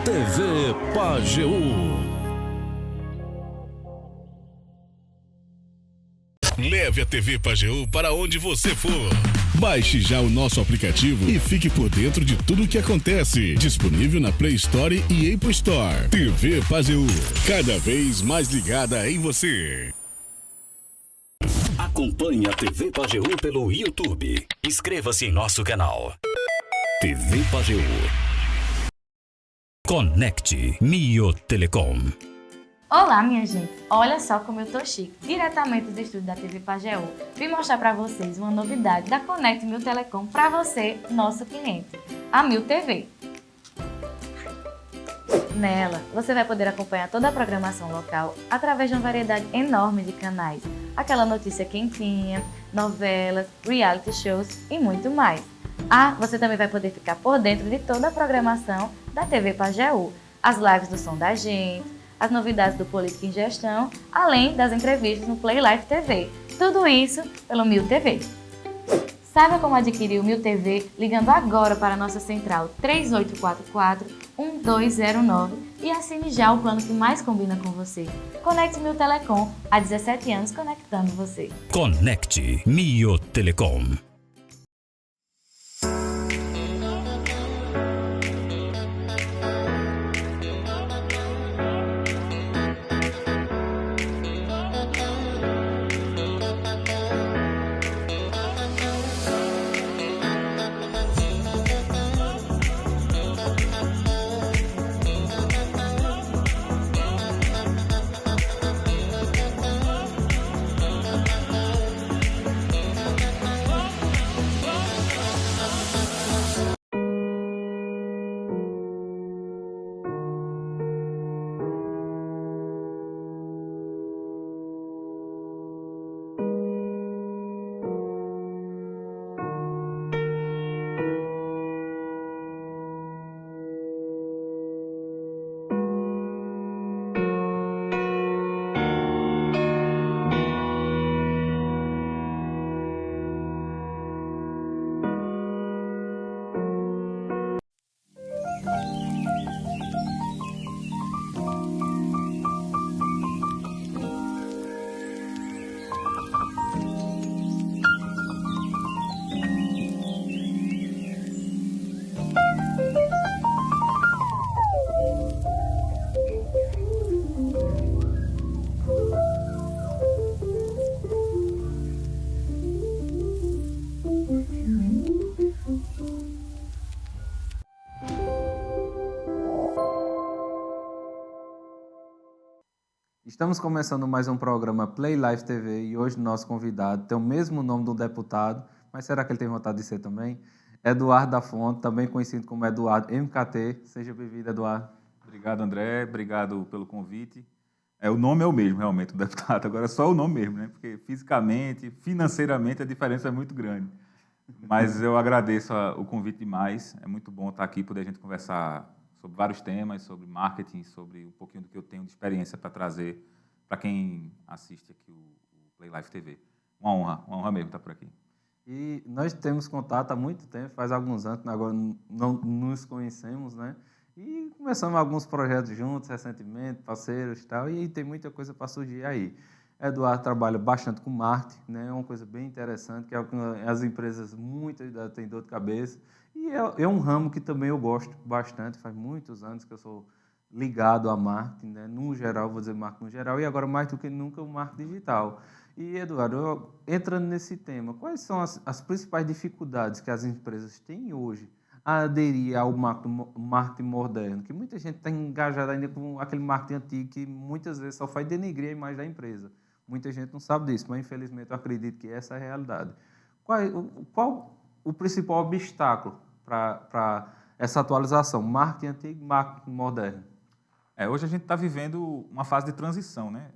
TV Pajeú. Leve a TV Pajeú para onde você for. Baixe já o nosso aplicativo e fique por dentro de tudo o que acontece. Disponível na Play Store e Apple Store. TV Pajeú, cada vez mais ligada em você. Acompanhe a TV Pajeú pelo YouTube. Inscreva-se em nosso canal. TV Pajeú. Conecte Mio Telecom. Olá, minha gente! Olha só como eu tô chique. Diretamente do estúdio da TV Pajeú, vim mostrar para vocês uma novidade da Conecte Mio Telecom para você, nosso cliente, a Mio TV. Nela, você vai poder acompanhar toda a programação local através de uma variedade enorme de canais. Aquela notícia quentinha, novelas, reality shows e muito mais. Você também vai poder ficar por dentro de toda a programação da TV Pajeú, as lives do Som da Gente, as novidades do Política em Gestão, além das entrevistas no Play Live TV. Tudo isso pelo Mio TV. Saiba como adquirir o Mio TV ligando agora para a nossa central 3844-1209 e assine já o plano que mais combina com você. Conecte Mio Telecom, há 17 anos conectando você. Conecte Mio Telecom. Estamos começando mais um programa Play Live TV e hoje nosso convidado tem o mesmo nome do deputado, mas será que ele tem vontade de ser também? Eduardo da Fonte, também conhecido como Eduardo MKT. Seja bem-vindo, Eduardo. Obrigado, André. Obrigado pelo convite. O nome é o mesmo, realmente, o deputado. Agora é só o nome mesmo, né? Porque fisicamente, financeiramente, a diferença é muito grande. Mas eu agradeço o convite demais. É muito bom estar aqui, poder a gente conversar sobre vários temas, sobre marketing, sobre um pouquinho do que eu tenho de experiência para trazer para quem assiste aqui o Play Live TV. Uma honra mesmo estar por aqui. E nós temos contato há muito tempo, faz alguns anos, agora não nos conhecemos, né? E começamos alguns projetos juntos recentemente, parceiros e tal, e tem muita coisa para surgir aí. Eduardo trabalha bastante com marketing, né? É uma coisa bem interessante, que é o que as empresas muitas têm dor de cabeça. E é um ramo que também eu gosto bastante, faz muitos anos que eu sou ligado a marketing, né? No geral, vou dizer marketing no geral, e agora mais do que nunca o marketing digital. E, Eduardo, entrando nesse tema, quais são as principais dificuldades que as empresas têm hoje a aderir ao marketing moderno? Que muita gente está engajada ainda com aquele marketing antigo que muitas vezes só faz denegrir a imagem da empresa. Muita gente não sabe disso, mas infelizmente eu acredito que essa é a realidade. Qual o principal obstáculo para essa atualização, marketing antigo e marketing moderno? Hoje a gente está vivendo uma fase de transição, né?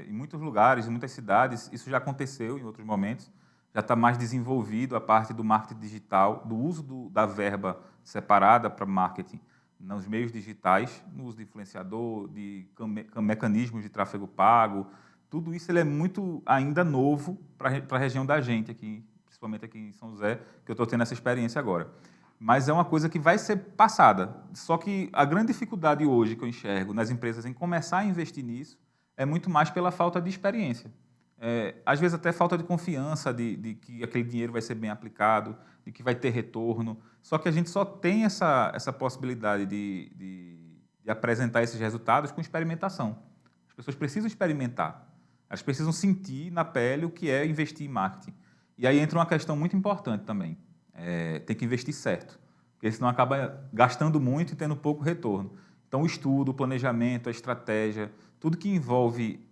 Em muitos lugares, em muitas cidades, isso já aconteceu em outros momentos, já está mais desenvolvido a parte do marketing digital, do uso da verba separada para marketing nos meios digitais, no uso de influenciador, de mecanismos de tráfego pago. Tudo isso ele é muito ainda novo para a região da gente, aqui, principalmente aqui em São José, que eu estou tendo essa experiência agora. mas é uma coisa que vai ser passada. Só que a grande dificuldade hoje que eu enxergo nas empresas em começar a investir nisso é muito mais pela falta de experiência. Às vezes até falta de confiança de que aquele dinheiro vai ser bem aplicado, de que vai ter retorno. Só que a gente só tem essa possibilidade de apresentar esses resultados com experimentação. As pessoas precisam experimentar. Elas precisam sentir na pele o que é investir em marketing. E aí entra uma questão muito importante também. Tem que investir certo, porque senão acaba gastando muito e tendo pouco retorno. Então, o estudo, o planejamento, a estratégia, tudo que envolve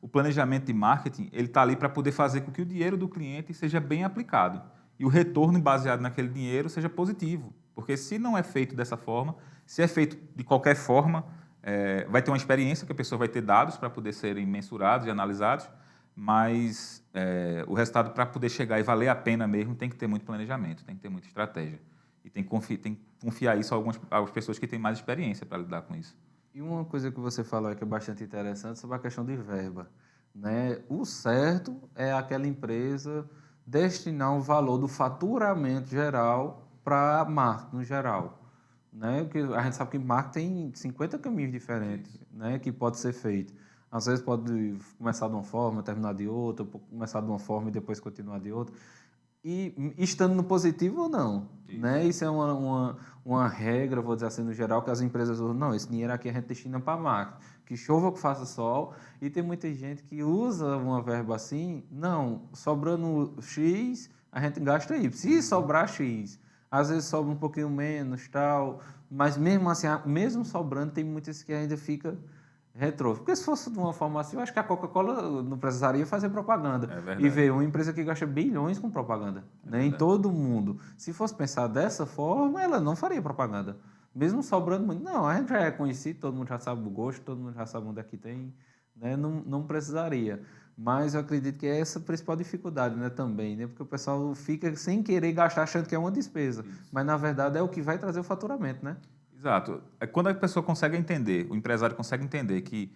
o planejamento de marketing, ele está ali para poder fazer com que o dinheiro do cliente seja bem aplicado e o retorno baseado naquele dinheiro seja positivo. Porque se não é feito dessa forma, se é feito de qualquer forma, vai ter uma experiência que a pessoa vai ter dados para poder serem mensurados e analisados, mas o resultado, para poder chegar e valer a pena mesmo, tem que ter muito planejamento, tem que ter muita estratégia. E tem que confiar isso a algumas pessoas que têm mais experiência para lidar com isso. E uma coisa que você falou aí que é bastante interessante sobre a questão de verba, né? O certo é aquela empresa destinar um valor do faturamento geral para marketing no geral, né? Porque a gente sabe que marketing tem 50 caminhos diferentes, né, que pode ser feito. Às vezes pode começar de uma forma, terminar de outra, começar de uma forma e depois continuar de outra. E estando no positivo ou não, né? Isso é uma regra, vou dizer assim, no geral, que as empresas usam. Não, esse dinheiro aqui a gente destina para marketing. Que chova ou que faça sol. E tem muita gente que usa uma verba assim. Não, sobrando X, a gente gasta Y. Se sobrar X, às vezes sobra um pouquinho menos, tal. Mas mesmo assim, mesmo sobrando, tem muitas que ainda fica retrô. Porque se fosse de uma forma assim, eu acho que a Coca-Cola não precisaria fazer propaganda. E veio uma empresa que gasta bilhões com propaganda, né, em todo o mundo. Se fosse pensar dessa forma, ela não faria propaganda. Mesmo sobrando muito. Não, a gente já é conhecido, todo mundo já sabe o gosto, todo mundo já sabe onde é que tem, né, não precisaria. Mas eu acredito que é essa a principal dificuldade, né, também, né, porque o pessoal fica sem querer gastar achando que é uma despesa. Isso. Mas, na verdade, é o que vai trazer o faturamento, né? Exato. Quando a pessoa consegue entender, o empresário consegue entender que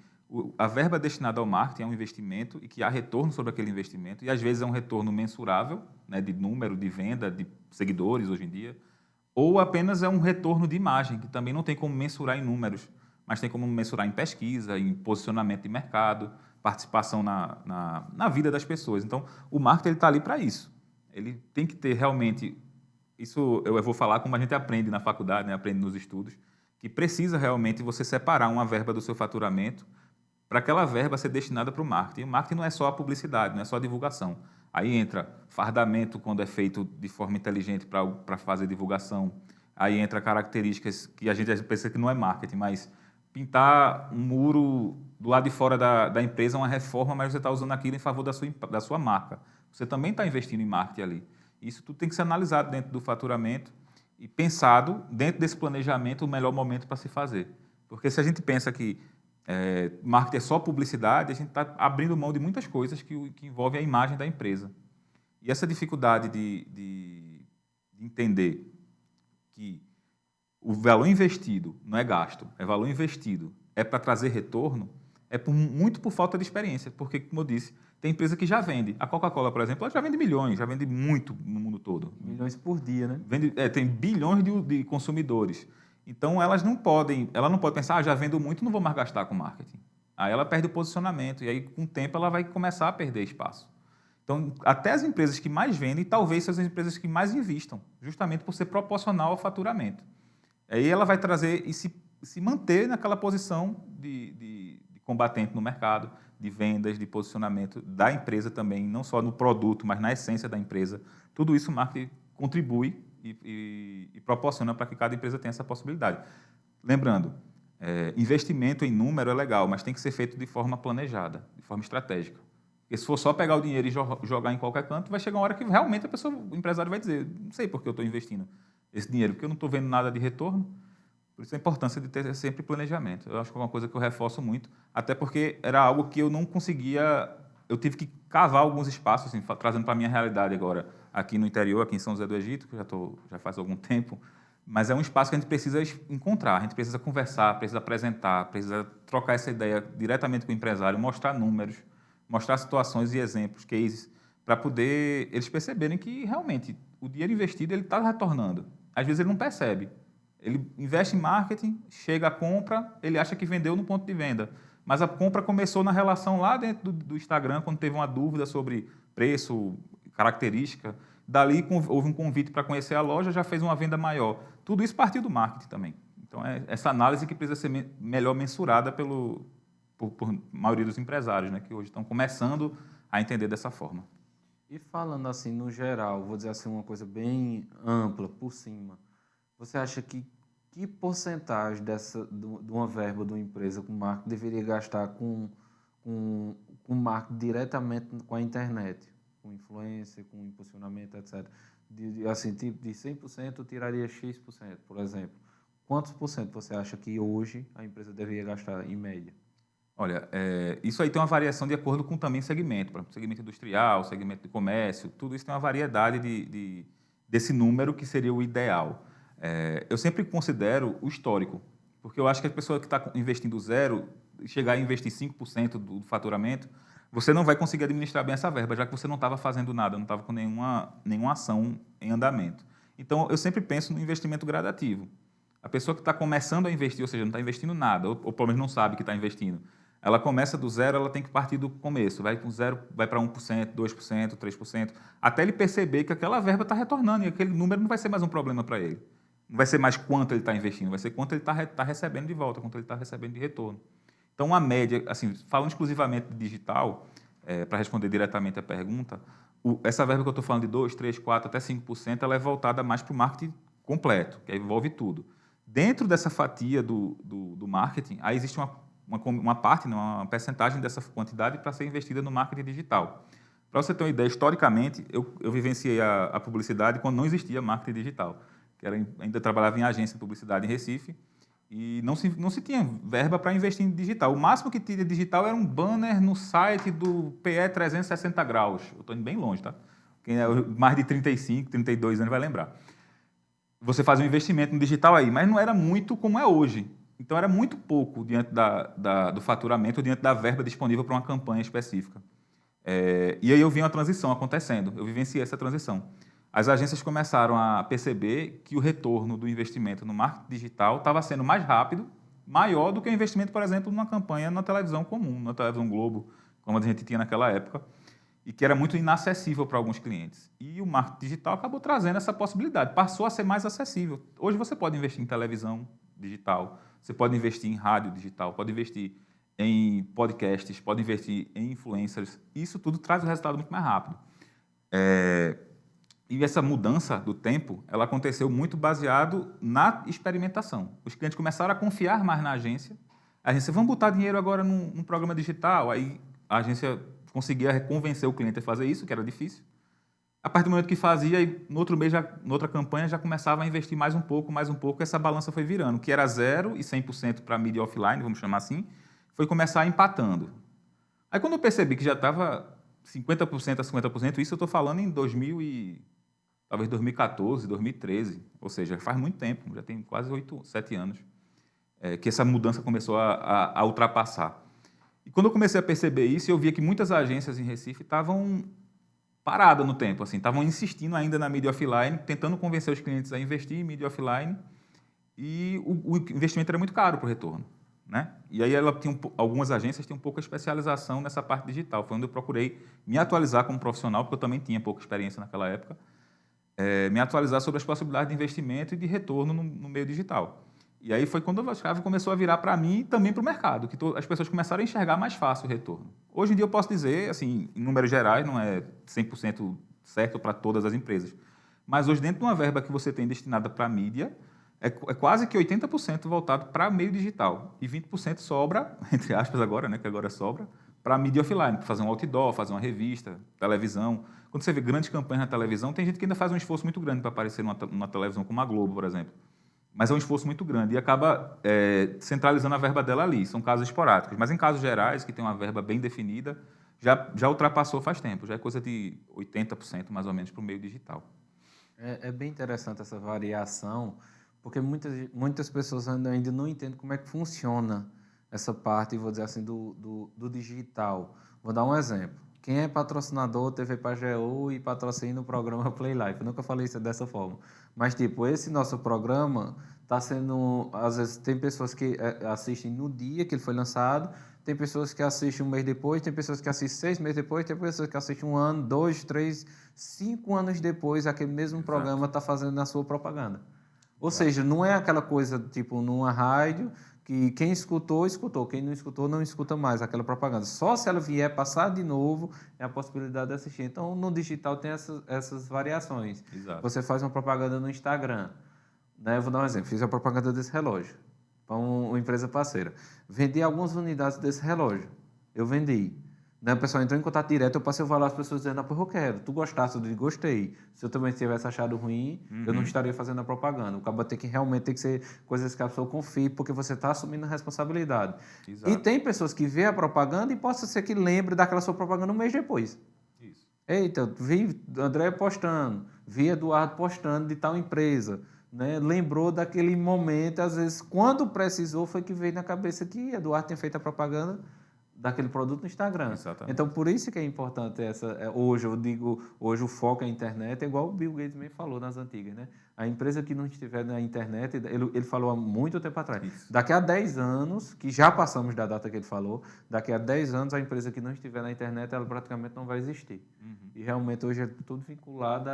a verba destinada ao marketing é um investimento e que há retorno sobre aquele investimento, e às vezes é um retorno mensurável, né, de número, de venda, de seguidores hoje em dia, ou apenas é um retorno de imagem, que também não tem como mensurar em números, mas tem como mensurar em pesquisa, em posicionamento de mercado, participação na vida das pessoas. Então, o marketing está ali para isso. Ele tem que ter realmente... Isso eu vou falar como a gente aprende na faculdade, né, aprende nos estudos, que precisa realmente você separar uma verba do seu faturamento para aquela verba ser destinada para o marketing. E o marketing não é só a publicidade, não é só a divulgação. Aí entra fardamento quando é feito de forma inteligente para fazer divulgação. Aí entra características que a gente pensa que não é marketing, mas pintar um muro do lado de fora da empresa é uma reforma, mas você está usando aquilo em favor da sua marca. Você também está investindo em marketing ali. Isso tudo tem que ser analisado dentro do faturamento e pensado, dentro desse planejamento, o melhor momento para se fazer. Porque se a gente pensa que marketing é só publicidade, a gente está abrindo mão de muitas coisas que envolvem a imagem da empresa. E essa dificuldade de entender que o valor investido não é gasto, é valor investido, é para trazer retorno, muito por falta de experiência. Porque, como eu disse, tem empresa que já vende. A Coca-Cola, por exemplo, ela já vende milhões, já vende muito no mundo todo. Milhões por dia, né? Tem bilhões de consumidores. Então, ela não pode pensar, já vendo muito, não vou mais gastar com marketing. Aí ela perde o posicionamento e aí, com o tempo, ela vai começar a perder espaço. Então, até as empresas que mais vendem, talvez sejam as empresas que mais investam, justamente por ser proporcional ao faturamento. Aí ela vai trazer e se manter naquela posição de combatente no mercado, de vendas, de posicionamento da empresa também, não só no produto, mas na essência da empresa. Tudo isso o marketing contribui e proporciona para que cada empresa tenha essa possibilidade. Lembrando, investimento em número é legal, mas tem que ser feito de forma planejada, de forma estratégica. Porque se for só pegar o dinheiro e jogar em qualquer canto, vai chegar uma hora que realmente o empresário vai dizer, não sei por que eu estou investindo esse dinheiro, porque eu não estou vendo nada de retorno. Por isso a importância de ter sempre planejamento. Eu acho que é uma coisa que eu reforço muito, até porque era algo que eu não conseguia... Eu tive que cavar alguns espaços, assim, trazendo para a minha realidade agora, aqui no interior, aqui em São José do Egito, que já faz algum tempo, mas é um espaço que a gente precisa encontrar, a gente precisa conversar, precisa apresentar, precisa trocar essa ideia diretamente com o empresário, mostrar números, mostrar situações e exemplos, cases, para poder eles perceberem que realmente o dinheiro investido ele está retornando. Às vezes ele não percebe. Ele investe em marketing, chega a compra, ele acha que vendeu no ponto de venda. Mas a compra começou na relação lá dentro do Instagram, quando teve uma dúvida sobre preço, característica. Dali houve um convite para conhecer a loja, já fez uma venda maior. Tudo isso partiu do marketing também. Então, é essa análise que precisa ser melhor mensurada por maioria dos empresários, né, que hoje estão começando a entender dessa forma. E falando assim, no geral, vou dizer assim, uma coisa bem ampla, por cima, você acha que porcentagem de uma verba de uma empresa com marketing deveria gastar com marketing diretamente com a internet, com influência, com impulsionamento, etc. Assim, tipo, de 100% eu tiraria X%, por exemplo. Quantos por cento você acha que hoje a empresa deveria gastar em média? Olha, isso aí tem uma variação de acordo com também segmento. Por exemplo, segmento industrial, segmento de comércio, tudo isso tem uma variedade desse número que seria o ideal. Eu sempre considero o histórico, porque eu acho que a pessoa que está investindo zero, chegar a investir 5% do faturamento, você não vai conseguir administrar bem essa verba, já que você não estava fazendo nada, não estava com nenhuma ação em andamento. Então, eu sempre penso no investimento gradativo. A pessoa que está começando a investir, ou seja, não está investindo nada, ou pelo menos não sabe que está investindo, ela começa do zero, ela tem que partir do começo. Vai com zero, vai para 1%, 2%, 3%, até ele perceber que aquela verba está retornando e aquele número não vai ser mais um problema para ele. Não vai ser mais quanto ele está investindo, vai ser quanto ele está recebendo de volta, quanto ele está recebendo de retorno. Então, a média, assim, falando exclusivamente de digital, para responder diretamente a pergunta, essa verba que eu estou falando de 2%, 3%, 4%, até 5%, ela é voltada mais para o marketing completo, que envolve tudo. Dentro dessa fatia do marketing, aí existe uma parte, uma percentagem dessa quantidade para ser investida no marketing digital. Para você ter uma ideia, historicamente, eu vivenciei a publicidade quando não existia marketing digital. Ainda trabalhava em agência de publicidade em Recife e não se tinha verba para investir em digital. O máximo que tinha de digital era um banner no site do PE 360 graus. Eu estou indo bem longe, tá? Quem é mais de 35, 32 anos vai lembrar. Você faz um investimento no digital aí, mas não era muito como é hoje. Então, era muito pouco diante do faturamento, diante da verba disponível para uma campanha específica. E aí eu vi uma transição acontecendo, eu vivenciei essa transição. As agências começaram a perceber que o retorno do investimento no marketing digital estava sendo mais rápido, maior do que o investimento, por exemplo, numa campanha na televisão comum, na televisão Globo, como a gente tinha naquela época, e que era muito inacessível para alguns clientes. E o marketing digital acabou trazendo essa possibilidade, passou a ser mais acessível. Hoje você pode investir em televisão digital, você pode investir em rádio digital, pode investir em podcasts, pode investir em influencers. Isso tudo traz um resultado muito mais rápido. E essa mudança do tempo, ela aconteceu muito baseado na experimentação. Os clientes começaram a confiar mais na agência. A agência, vamos botar dinheiro agora num programa digital. Aí a agência conseguia convencer o cliente a fazer isso, que era difícil. A partir do momento que fazia, no outro mês, na outra campanha, já começava a investir mais um pouco, e essa balança foi virando. O que era 0% e 100% para mídia offline, vamos chamar assim, foi começar empatando. Aí quando eu percebi que já estava 50% a 50%, isso eu estou falando em 2014, 2013, ou seja, faz muito tempo, já tem quase 7 anos, que essa mudança começou a ultrapassar. E quando eu comecei a perceber isso, eu via que muitas agências em Recife estavam paradas no tempo, assim, estavam insistindo ainda na mídia offline, tentando convencer os clientes a investir em mídia offline, e o investimento era muito caro para o retorno, né? E aí algumas agências tinham pouca especialização nessa parte digital. Foi onde eu procurei me atualizar como profissional, porque eu também tinha pouca experiência naquela época, me atualizar sobre as possibilidades de investimento e de retorno no meio digital. E aí foi quando a chave começou a virar para mim e também para o mercado, que as pessoas começaram a enxergar mais fácil o retorno. Hoje em dia eu posso dizer, assim, em números gerais, não é 100% certo para todas as empresas, mas hoje dentro de uma verba que você tem destinada para a mídia, é quase que 80% voltado para meio digital e 20% sobra, entre aspas agora, né, que agora sobra, para a mídia offline, para fazer um outdoor, fazer uma revista, televisão. Quando você vê grandes campanhas na televisão, tem gente que ainda faz um esforço muito grande para aparecer numa televisão como a Globo, por exemplo. Mas é um esforço muito grande e acaba centralizando a verba dela ali. São casos esporádicos. Mas em casos gerais, que tem uma verba bem definida, já ultrapassou faz tempo. Já é coisa de 80% mais ou menos para o meio digital. É bem interessante essa variação, porque muitas pessoas ainda não entendem como é que funciona essa parte, vou dizer assim, do digital. Vou dar um exemplo. quem é patrocinador TV Pajeú e patrocina o programa Play Life. Eu nunca falei isso dessa forma. Mas, tipo, esse nosso programa está sendo... Às vezes, tem pessoas que assistem no dia que ele foi lançado, tem pessoas que assistem um mês depois, tem pessoas que assistem 6 meses depois, tem pessoas que assistem 1 ano, 2, 3, 5 anos depois, aquele mesmo programa está fazendo a sua propaganda. Ou seja, não é aquela coisa, tipo, numa rádio, que quem escutou, escutou. Quem não escutou, não escuta mais aquela propaganda. Só se ela vier passar de novo, é a possibilidade de assistir. Então, no digital tem essas variações. Exato. Você faz uma propaganda no Instagram. Né? Eu vou dar um exemplo. Fiz a propaganda desse relógio para uma empresa parceira. Vendi algumas unidades desse relógio. Eu vendi. Né? O pessoal entrou em contato direto, eu passei o valor às pessoas dizendo, pô, eu quero. Tu gostasse? Eu disse, gostei. Se eu também tivesse achado ruim, eu não estaria fazendo a propaganda. O cabo tem que realmente ser coisas que a pessoa confie, porque você está assumindo a responsabilidade. Exato. E tem pessoas que vê a propaganda e possa ser que lembre daquela sua propaganda um mês depois. Isso. Eita, vi André postando, vi Eduardo postando de tal empresa. Né? Lembrou daquele momento, às vezes, quando precisou, foi que veio na cabeça que Eduardo tinha feito a propaganda daquele produto no Instagram. Exatamente. Então, por isso que é importante hoje, eu digo, hoje o foco é a internet, é igual o Bill Gates mesmo falou nas antigas, né? A empresa que não estiver na internet, ele falou há muito tempo atrás, Isso. daqui a 10 anos, que já passamos da data que ele falou, daqui a 10 anos a empresa que não estiver na internet, ela praticamente não vai existir. E realmente hoje é tudo vinculado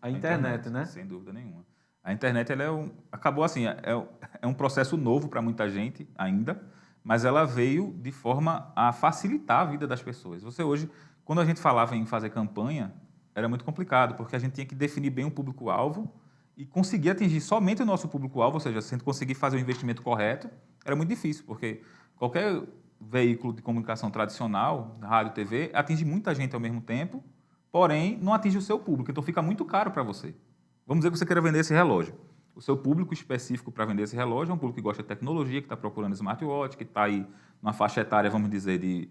à internet, né? Sem dúvida nenhuma. A internet, ela acabou assim, é um processo novo para muita gente ainda, mas ela veio de forma a facilitar a vida das pessoas. Você hoje, quando a gente falava em fazer campanha, era muito complicado, porque a gente tinha que definir bem o público-alvo e conseguir atingir somente o nosso público-alvo, ou seja, se a gente conseguir fazer o investimento correto, era muito difícil, porque qualquer veículo de comunicação tradicional, rádio, TV, atinge muita gente ao mesmo tempo, porém não atinge o seu público, então fica muito caro para você. Vamos dizer que você queira vender esse relógio. O seu público específico para vender esse relógio é um público que gosta de tecnologia, que está procurando smartwatch, que está aí numa faixa etária, vamos dizer, de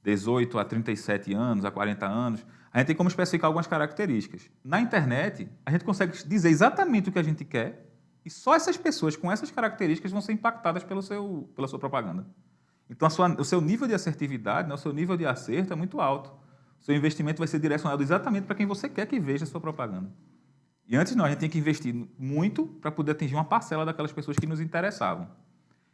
18 a 37 anos, a 40 anos. A gente tem como especificar algumas características. Na internet, a gente consegue dizer exatamente o que a gente quer e só essas pessoas com essas características vão ser impactadas pela sua propaganda. Então, o seu nível de assertividade, né, o seu nível de acerto é muito alto. O seu investimento vai ser direcionado exatamente para quem você quer que veja a sua propaganda. E antes não, a gente tinha que investir muito para poder atingir uma parcela daquelas pessoas que nos interessavam.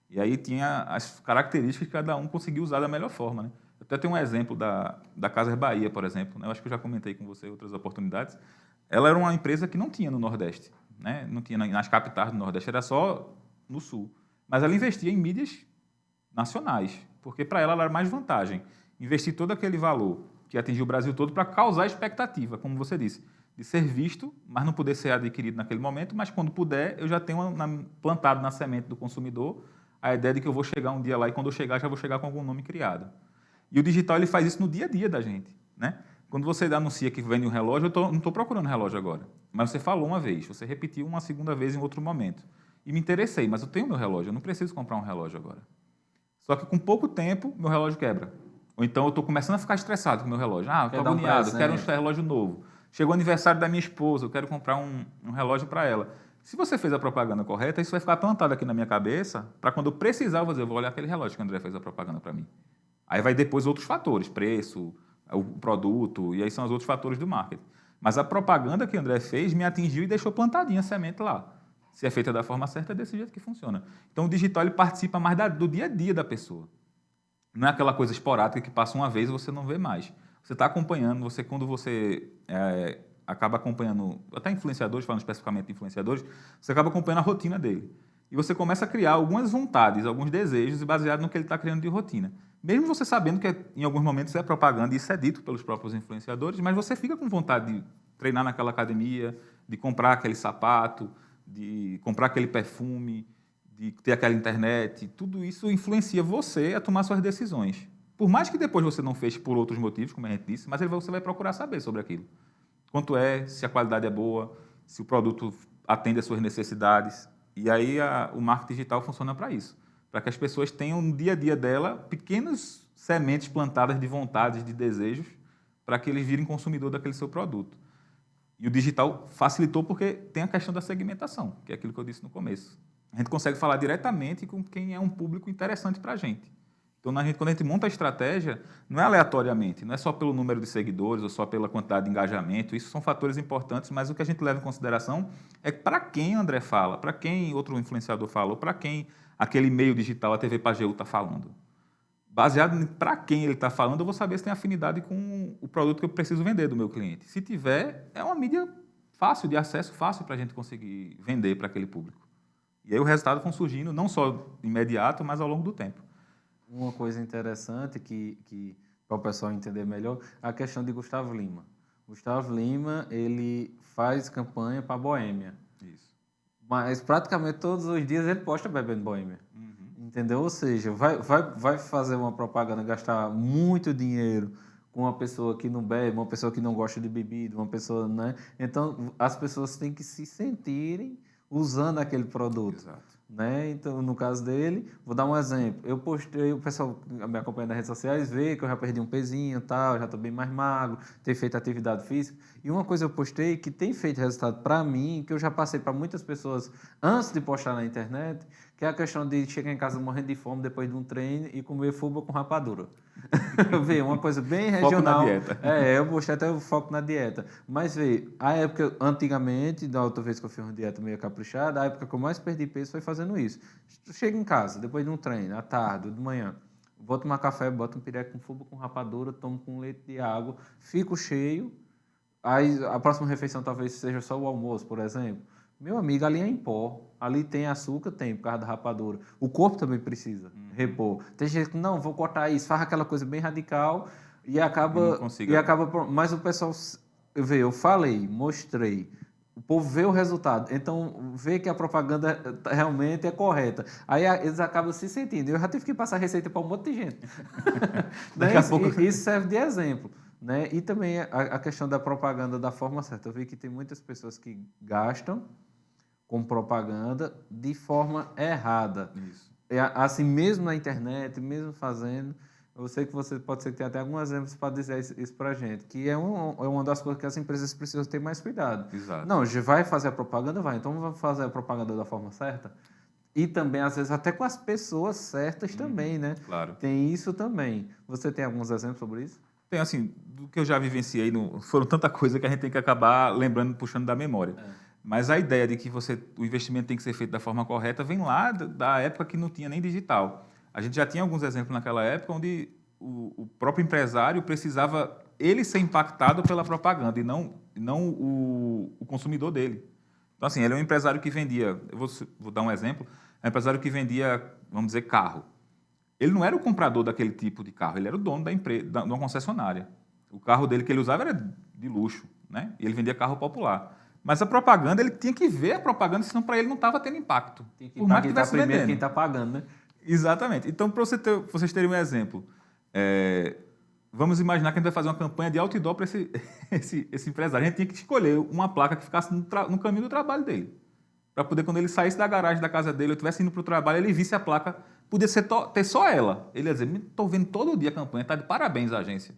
E aí tinha as características que cada um conseguia usar da melhor forma. Né? Eu até tenho um exemplo da Casas Bahia, por exemplo. Né? Eu acho que eu já comentei com você em outras oportunidades. Ela era uma empresa que não tinha no Nordeste, né? Não tinha nas capitais do Nordeste, era só no Sul. Mas ela investia em mídias nacionais, porque para ela era mais vantagem investir todo aquele valor que atingiu o Brasil todo para causar expectativa, como você disse, de ser visto, mas não poder ser adquirido naquele momento, mas quando puder, eu já tenho plantado na semente do consumidor a ideia de que eu vou chegar um dia lá e quando eu chegar, já vou chegar com algum nome criado. E o digital ele faz isso no dia a dia da gente. Né? Quando você anuncia que vende um relógio, eu não estou procurando relógio agora, mas você falou uma vez, você repetiu uma segunda vez em outro momento. E me interessei, mas eu tenho meu relógio, eu não preciso comprar um relógio agora. Só que com pouco tempo, meu relógio quebra. Ou então eu estou começando a ficar estressado com o meu relógio. Ah, estou agoniado, quero um relógio novo. Chegou o aniversário da minha esposa, eu quero comprar um relógio para ela. Se você fez a propaganda correta, isso vai ficar plantado aqui na minha cabeça, para quando eu precisar, eu vou olhar aquele relógio que o André fez a propaganda para mim. Aí vai depois outros fatores, preço, o produto, e aí são os outros fatores do marketing. Mas a propaganda que o André fez me atingiu e deixou plantadinha a semente lá. Se é feita da forma certa, é desse jeito que funciona. Então, o digital ele participa mais do dia a dia da pessoa. Não é aquela coisa esporádica que passa uma vez e você não vê mais. Você está acompanhando, quando você acaba acompanhando, até influenciadores, falando especificamente de influenciadores, você acaba acompanhando a rotina dele. E você começa a criar algumas vontades, alguns desejos, baseado no que ele está criando de rotina. Mesmo você sabendo que em alguns momentos é propaganda, e isso é dito pelos próprios influenciadores, mas você fica com vontade de treinar naquela academia, de comprar aquele sapato, de comprar aquele perfume, de ter aquela internet. Tudo isso influencia você a tomar suas decisões. Por mais que depois você não feche por outros motivos, como a gente disse, mas você vai procurar saber sobre aquilo. Quanto é, se a qualidade é boa, se o produto atende às suas necessidades. E aí o marketing digital funciona para isso. Para que as pessoas tenham no dia a dia dela pequenas sementes plantadas de vontades, de desejos, para que eles virem consumidor daquele seu produto. E o digital facilitou porque tem a questão da segmentação, que é aquilo que eu disse no começo. A gente consegue falar diretamente com quem é um público interessante para a gente. Então, quando a gente monta a estratégia, não é aleatoriamente, não é só pelo número de seguidores ou só pela quantidade de engajamento, isso são fatores importantes, mas o que a gente leva em consideração é para quem o André fala, para quem outro influenciador fala, ou para quem aquele meio digital, a TV Pajeú, está falando. Baseado em para quem ele está falando, eu vou saber se tem afinidade com o produto que eu preciso vender do meu cliente. Se tiver, é uma mídia fácil, de acesso fácil para a gente conseguir vender para aquele público. E aí o resultado vão surgindo, não só imediato, mas ao longo do tempo. Uma coisa interessante que para o pessoal entender melhor, a questão de Gustavo Lima. Gustavo Lima, ele faz campanha para Boêmia. Isso. Mas praticamente todos os dias ele posta bebendo Boêmia. Entendeu? Ou seja, vai fazer uma propaganda, gastar muito dinheiro com uma pessoa que não bebe, uma pessoa que não gosta de bebida, uma pessoa, né? Então, as pessoas têm que se sentirem usando aquele produto. Exato. Né? Então, no caso dele, vou dar um exemplo. Eu postei, o pessoal me acompanha nas redes sociais vê que eu já perdi um pezinho, tal, já estou bem mais magro, tenho feito atividade física. E uma coisa eu postei que tem feito resultado para mim, que eu já passei para muitas pessoas antes de postar na internet, que é a questão de chegar em casa morrendo de fome depois de um treino e comer fubá com rapadura. Eu vi uma coisa bem regional. Foco na dieta. Eu postei até o foco na dieta. Mas vê, a época, antigamente, da outra vez que eu fiz uma dieta meio caprichada, a época que eu mais perdi peso foi fazendo isso. Chego em casa, depois de um treino, à tarde, de manhã, vou tomar café, boto um piré com fubá com rapadura, tomo com leite de água, fico cheio. Aí a próxima refeição talvez seja só o almoço, por exemplo. Meu amigo, ali é em pó. Ali tem açúcar? Tem, por causa da rapadura. O corpo também precisa repor. Tem gente que, não, vou cortar isso, faz aquela coisa bem radical e acaba... Mas o pessoal vê, eu falei, mostrei. O povo vê o resultado. Então, vê que a propaganda realmente é correta. Aí eles acabam se sentindo. Eu já tive que passar receita para um monte de gente. Daqui a pouco... Isso serve de exemplo. Né? E também a questão da propaganda da forma certa. Eu vi que tem muitas pessoas que gastam com propaganda de forma errada. Isso. Assim, mesmo na internet, mesmo fazendo, eu sei que você pode ser que tenha até alguns exemplos para dizer isso para a gente, que é uma das coisas que as empresas precisam ter mais cuidado. Exato. Não, vai fazer a propaganda? Vai. Então, vamos fazer a propaganda da forma certa? E também, às vezes, até com as pessoas certas também, né? Claro. Tem isso também. Você tem alguns exemplos sobre isso? Tem, assim, do que eu já vivenciei, foram tanta coisa que a gente tem que acabar lembrando, puxando da memória. Mas a ideia de que o investimento tem que ser feito da forma correta vem lá da época que não tinha nem digital. A gente já tinha alguns exemplos naquela época onde o próprio empresário precisava ele ser impactado pela propaganda e não o consumidor dele. Então, assim, ele é um empresário que vendia, eu vou dar um exemplo, é um empresário que vendia, vamos dizer, carro. Ele não era o comprador daquele tipo de carro, ele era o dono da empresa, de uma concessionária. O carro dele que ele usava era de luxo, né? E ele vendia carro popular. Mas a propaganda, ele tinha que ver a propaganda, senão para ele não estava tendo impacto. Tem que por mais que estivesse primeiro vendendo. quem está pagando, né? Exatamente. Então, para vocês terem um exemplo, vamos imaginar que a gente vai fazer uma campanha de outdoor para esse empresário. A gente tinha que escolher uma placa que ficasse no caminho do trabalho dele. Para poder, quando ele saísse da garagem da casa dele, ou estivesse indo para o trabalho, ele visse a placa, podia ter só ela. Ele ia dizer, estou vendo todo dia a campanha, está de parabéns a agência.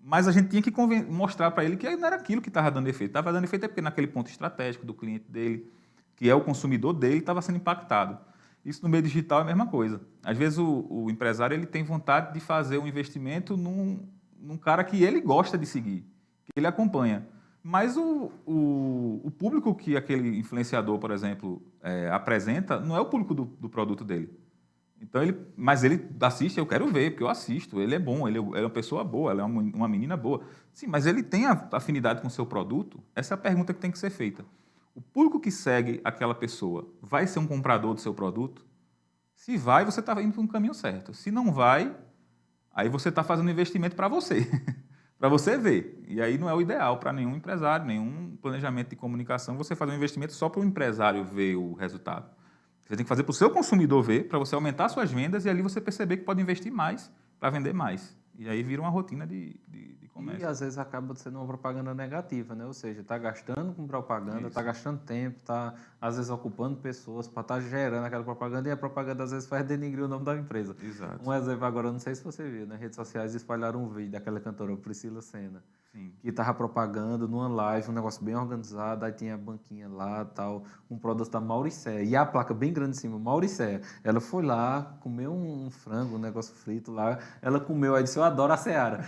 Mas a gente tinha que mostrar para ele que não era aquilo que estava dando efeito. Estava dando efeito porque naquele ponto estratégico do cliente dele, que é o consumidor dele, estava sendo impactado. Isso no meio digital é a mesma coisa. Às vezes o empresário ele tem vontade de fazer um investimento num cara que ele gosta de seguir, que ele acompanha. Mas o público que aquele influenciador, por exemplo, apresenta, não é o público do produto dele. Então mas ele assiste, eu quero ver, porque eu assisto, ele é bom, ele é uma pessoa boa, ela é uma menina boa. Sim, mas ele tem a afinidade com o seu produto? Essa é a pergunta que tem que ser feita. O público que segue aquela pessoa vai ser um comprador do seu produto? Se vai, você está indo para um caminho certo. Se não vai, aí você está fazendo um investimento para você, para você ver. E aí não é o ideal para nenhum empresário, nenhum planejamento de comunicação, você fazer um investimento só para o empresário ver o resultado. Você tem que fazer para o seu consumidor ver, para você aumentar suas vendas e ali você perceber que pode investir mais para vender mais. E aí vira uma rotina de comércio. E às vezes acaba sendo uma propaganda negativa, né? Ou seja, está gastando com propaganda, está gastando tempo, está às vezes ocupando pessoas para estar gerando aquela propaganda e a propaganda às vezes faz denigrir o nome da empresa. Exato. Um exemplo agora, não sei se você viu, nas redes sociais espalharam um vídeo daquela cantora Priscila Senna. Sim. que estava propagando numa live, um negócio bem organizado, aí tinha a banquinha lá, tal, um produto da Mauricéia, e a placa bem grande em cima, Mauricéia. Ela foi lá, comeu um frango, um negócio frito lá, ela comeu, aí disse, eu adoro a Seara.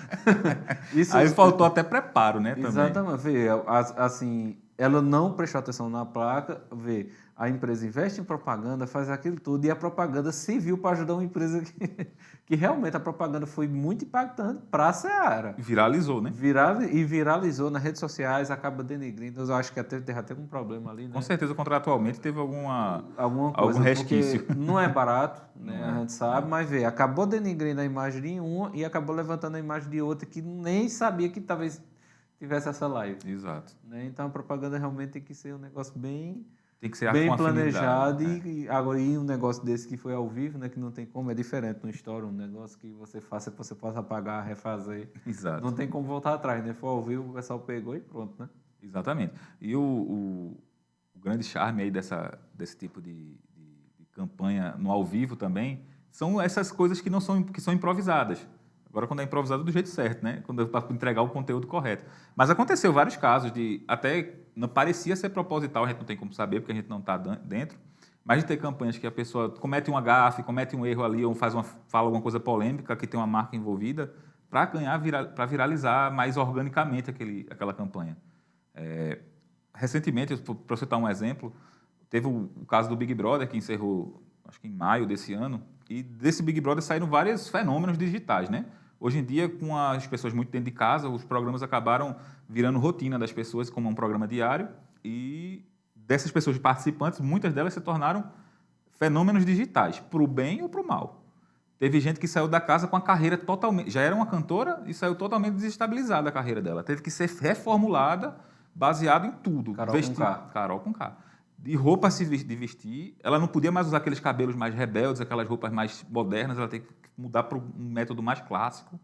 Isso, Aí faltou até preparo, né, também. exatamente, vê, assim, ela não prestou atenção na placa, vê, a empresa investe em propaganda, faz aquilo tudo, e a propaganda serviu para ajudar uma empresa que realmente a propaganda foi muito impactante para a Seara. Viralizou, né? Viralizou nas redes sociais, acaba denegrindo. Eu acho que teve até um problema ali, né? Com certeza, contratualmente, teve Alguma algum coisa, resquício. porque não é barato, né? Não é. A gente sabe, mas vê, acabou denegrindo a imagem de uma e acabou levantando a imagem de outra que nem sabia que talvez tivesse essa live. Exato. Né? Então a propaganda realmente tem que ser um negócio bem Tem que ser bem com afinidade, planejado né? e agora um negócio desse que foi ao vivo, né, que não tem como, é diferente no story, um negócio que você faça que você possa apagar, refazer. Exato. Não tem como voltar atrás, né? Foi ao vivo, o pessoal pegou e pronto, né? Exatamente. E o grande charme aí desse tipo de campanha no ao vivo também são essas coisas que são improvisadas. Agora, quando é improvisado do jeito certo, né? Para entregar o conteúdo correto. Mas aconteceu vários casos de até não parecia ser proposital, a gente não tem como saber porque a gente não está dentro, mas de ter campanhas que a pessoa comete um gafe, comete um erro ali ou fala alguma coisa polêmica que tem uma marca envolvida para ganhar, para viralizar mais organicamente aquela campanha. Recentemente, para citar um exemplo, teve o caso do Big Brother que encerrou, acho que em maio desse ano, e desse Big Brother saíram vários fenômenos digitais, né? Hoje em dia, com as pessoas muito dentro de casa, os programas acabaram virando rotina das pessoas como um programa diário e dessas pessoas participantes, muitas delas se tornaram fenômenos digitais, para o bem ou para o mal. Teve gente que saiu da casa com a carreira totalmente... Já era uma cantora e saiu totalmente desestabilizada a carreira dela. Teve que ser reformulada baseado em tudo. Carol com K. De roupa de vestir, ela não podia mais usar aqueles cabelos mais rebeldes, aquelas roupas mais modernas, ela tem que mudar para um método mais clássico.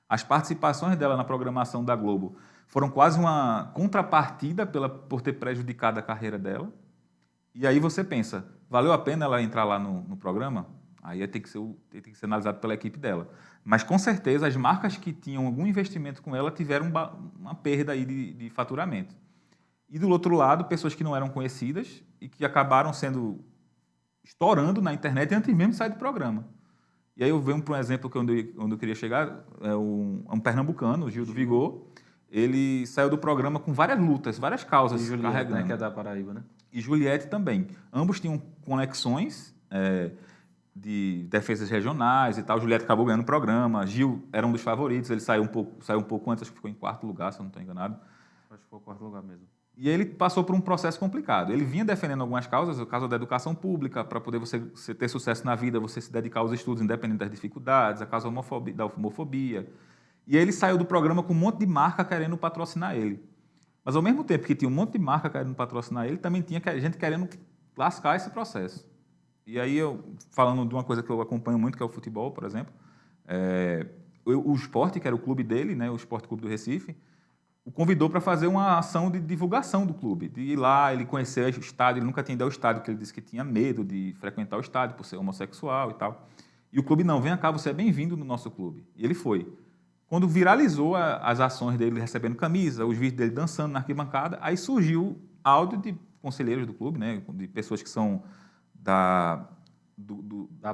As participações dela na programação da Globo foram quase uma contrapartida por ter prejudicado a carreira dela. E aí você pensa, valeu a pena ela entrar lá no programa? Aí tem que ser analisado pela equipe dela. Mas, com certeza, as marcas que tinham algum investimento com ela tiveram uma perda aí de faturamento. E, do outro lado, pessoas que não eram conhecidas e que acabaram estourando na internet antes mesmo de sair do programa. E aí eu venho para um exemplo onde eu queria chegar, é um pernambucano, o Gil do Vigor. Ele saiu do programa com várias lutas, várias causas E Juliette, carregando. né, que é da Paraíba, né? E Juliette também. Ambos tinham conexões de defesas regionais e tal. Juliette acabou ganhando o programa. Gil era um dos favoritos. Ele saiu um pouco antes, acho que ficou em 4º lugar, se eu não estou enganado. Acho que foi o 4º lugar mesmo. E ele passou por um processo complicado. Ele vinha defendendo algumas causas, o caso da educação pública, para poder você ter sucesso na vida, você se dedicar aos estudos independente das dificuldades, a causa da homofobia. E ele saiu do programa com um monte de marca querendo patrocinar ele. Mas, ao mesmo tempo que tinha um monte de marca querendo patrocinar ele, também tinha gente querendo lascar esse processo. E aí, falando de uma coisa que eu acompanho muito, que é o futebol, por exemplo, o Sport, que era o clube dele, né, o Sport Clube do Recife, o convidou para fazer uma ação de divulgação do clube, de ir lá, ele conhecer o estádio, ele nunca tinha ido ao estádio, porque ele disse que tinha medo de frequentar o estádio por ser homossexual e tal. E o clube, não, vem cá, você é bem-vindo no nosso clube. E ele foi. Quando viralizou as ações dele recebendo camisa, os vídeos dele dançando na arquibancada, aí surgiu áudio de conselheiros do clube, né, de pessoas que são da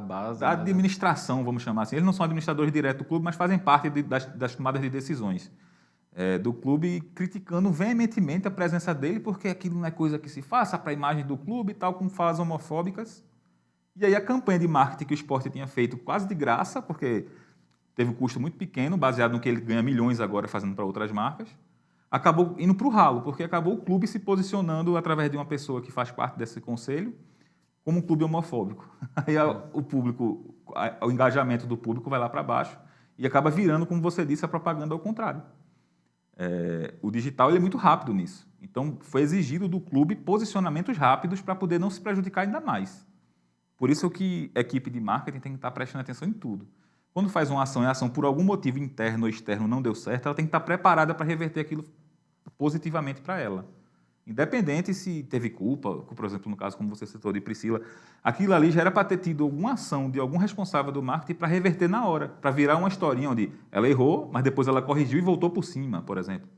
base, da administração, vamos chamar assim. Eles não são administradores diretos do clube, mas fazem parte das tomadas de decisões do clube, criticando veementemente a presença dele, porque aquilo não é coisa que se faça para a imagem do clube e tal, com falas homofóbicas. E aí a campanha de marketing que o Sport tinha feito quase de graça, porque teve um custo muito pequeno, baseado no que ele ganha milhões agora fazendo para outras marcas, acabou indo para o ralo, porque acabou o clube se posicionando através de uma pessoa que faz parte desse conselho como um clube homofóbico. Aí o engajamento do público vai lá para baixo e acaba virando, como você disse, a propaganda ao contrário. O digital ele é muito rápido nisso. Então, foi exigido do clube posicionamentos rápidos para poder não se prejudicar ainda mais. Por isso que a equipe de marketing tem que estar prestando atenção em tudo. Quando faz uma ação e a ação por algum motivo interno ou externo não deu certo, ela tem que estar preparada para reverter aquilo positivamente para ela. Independente se teve culpa, por exemplo, no caso, como você citou de Priscila, aquilo ali já era para ter tido alguma ação de algum responsável do marketing para reverter na hora, para virar uma historinha onde ela errou, mas depois ela corrigiu e voltou por cima, por exemplo.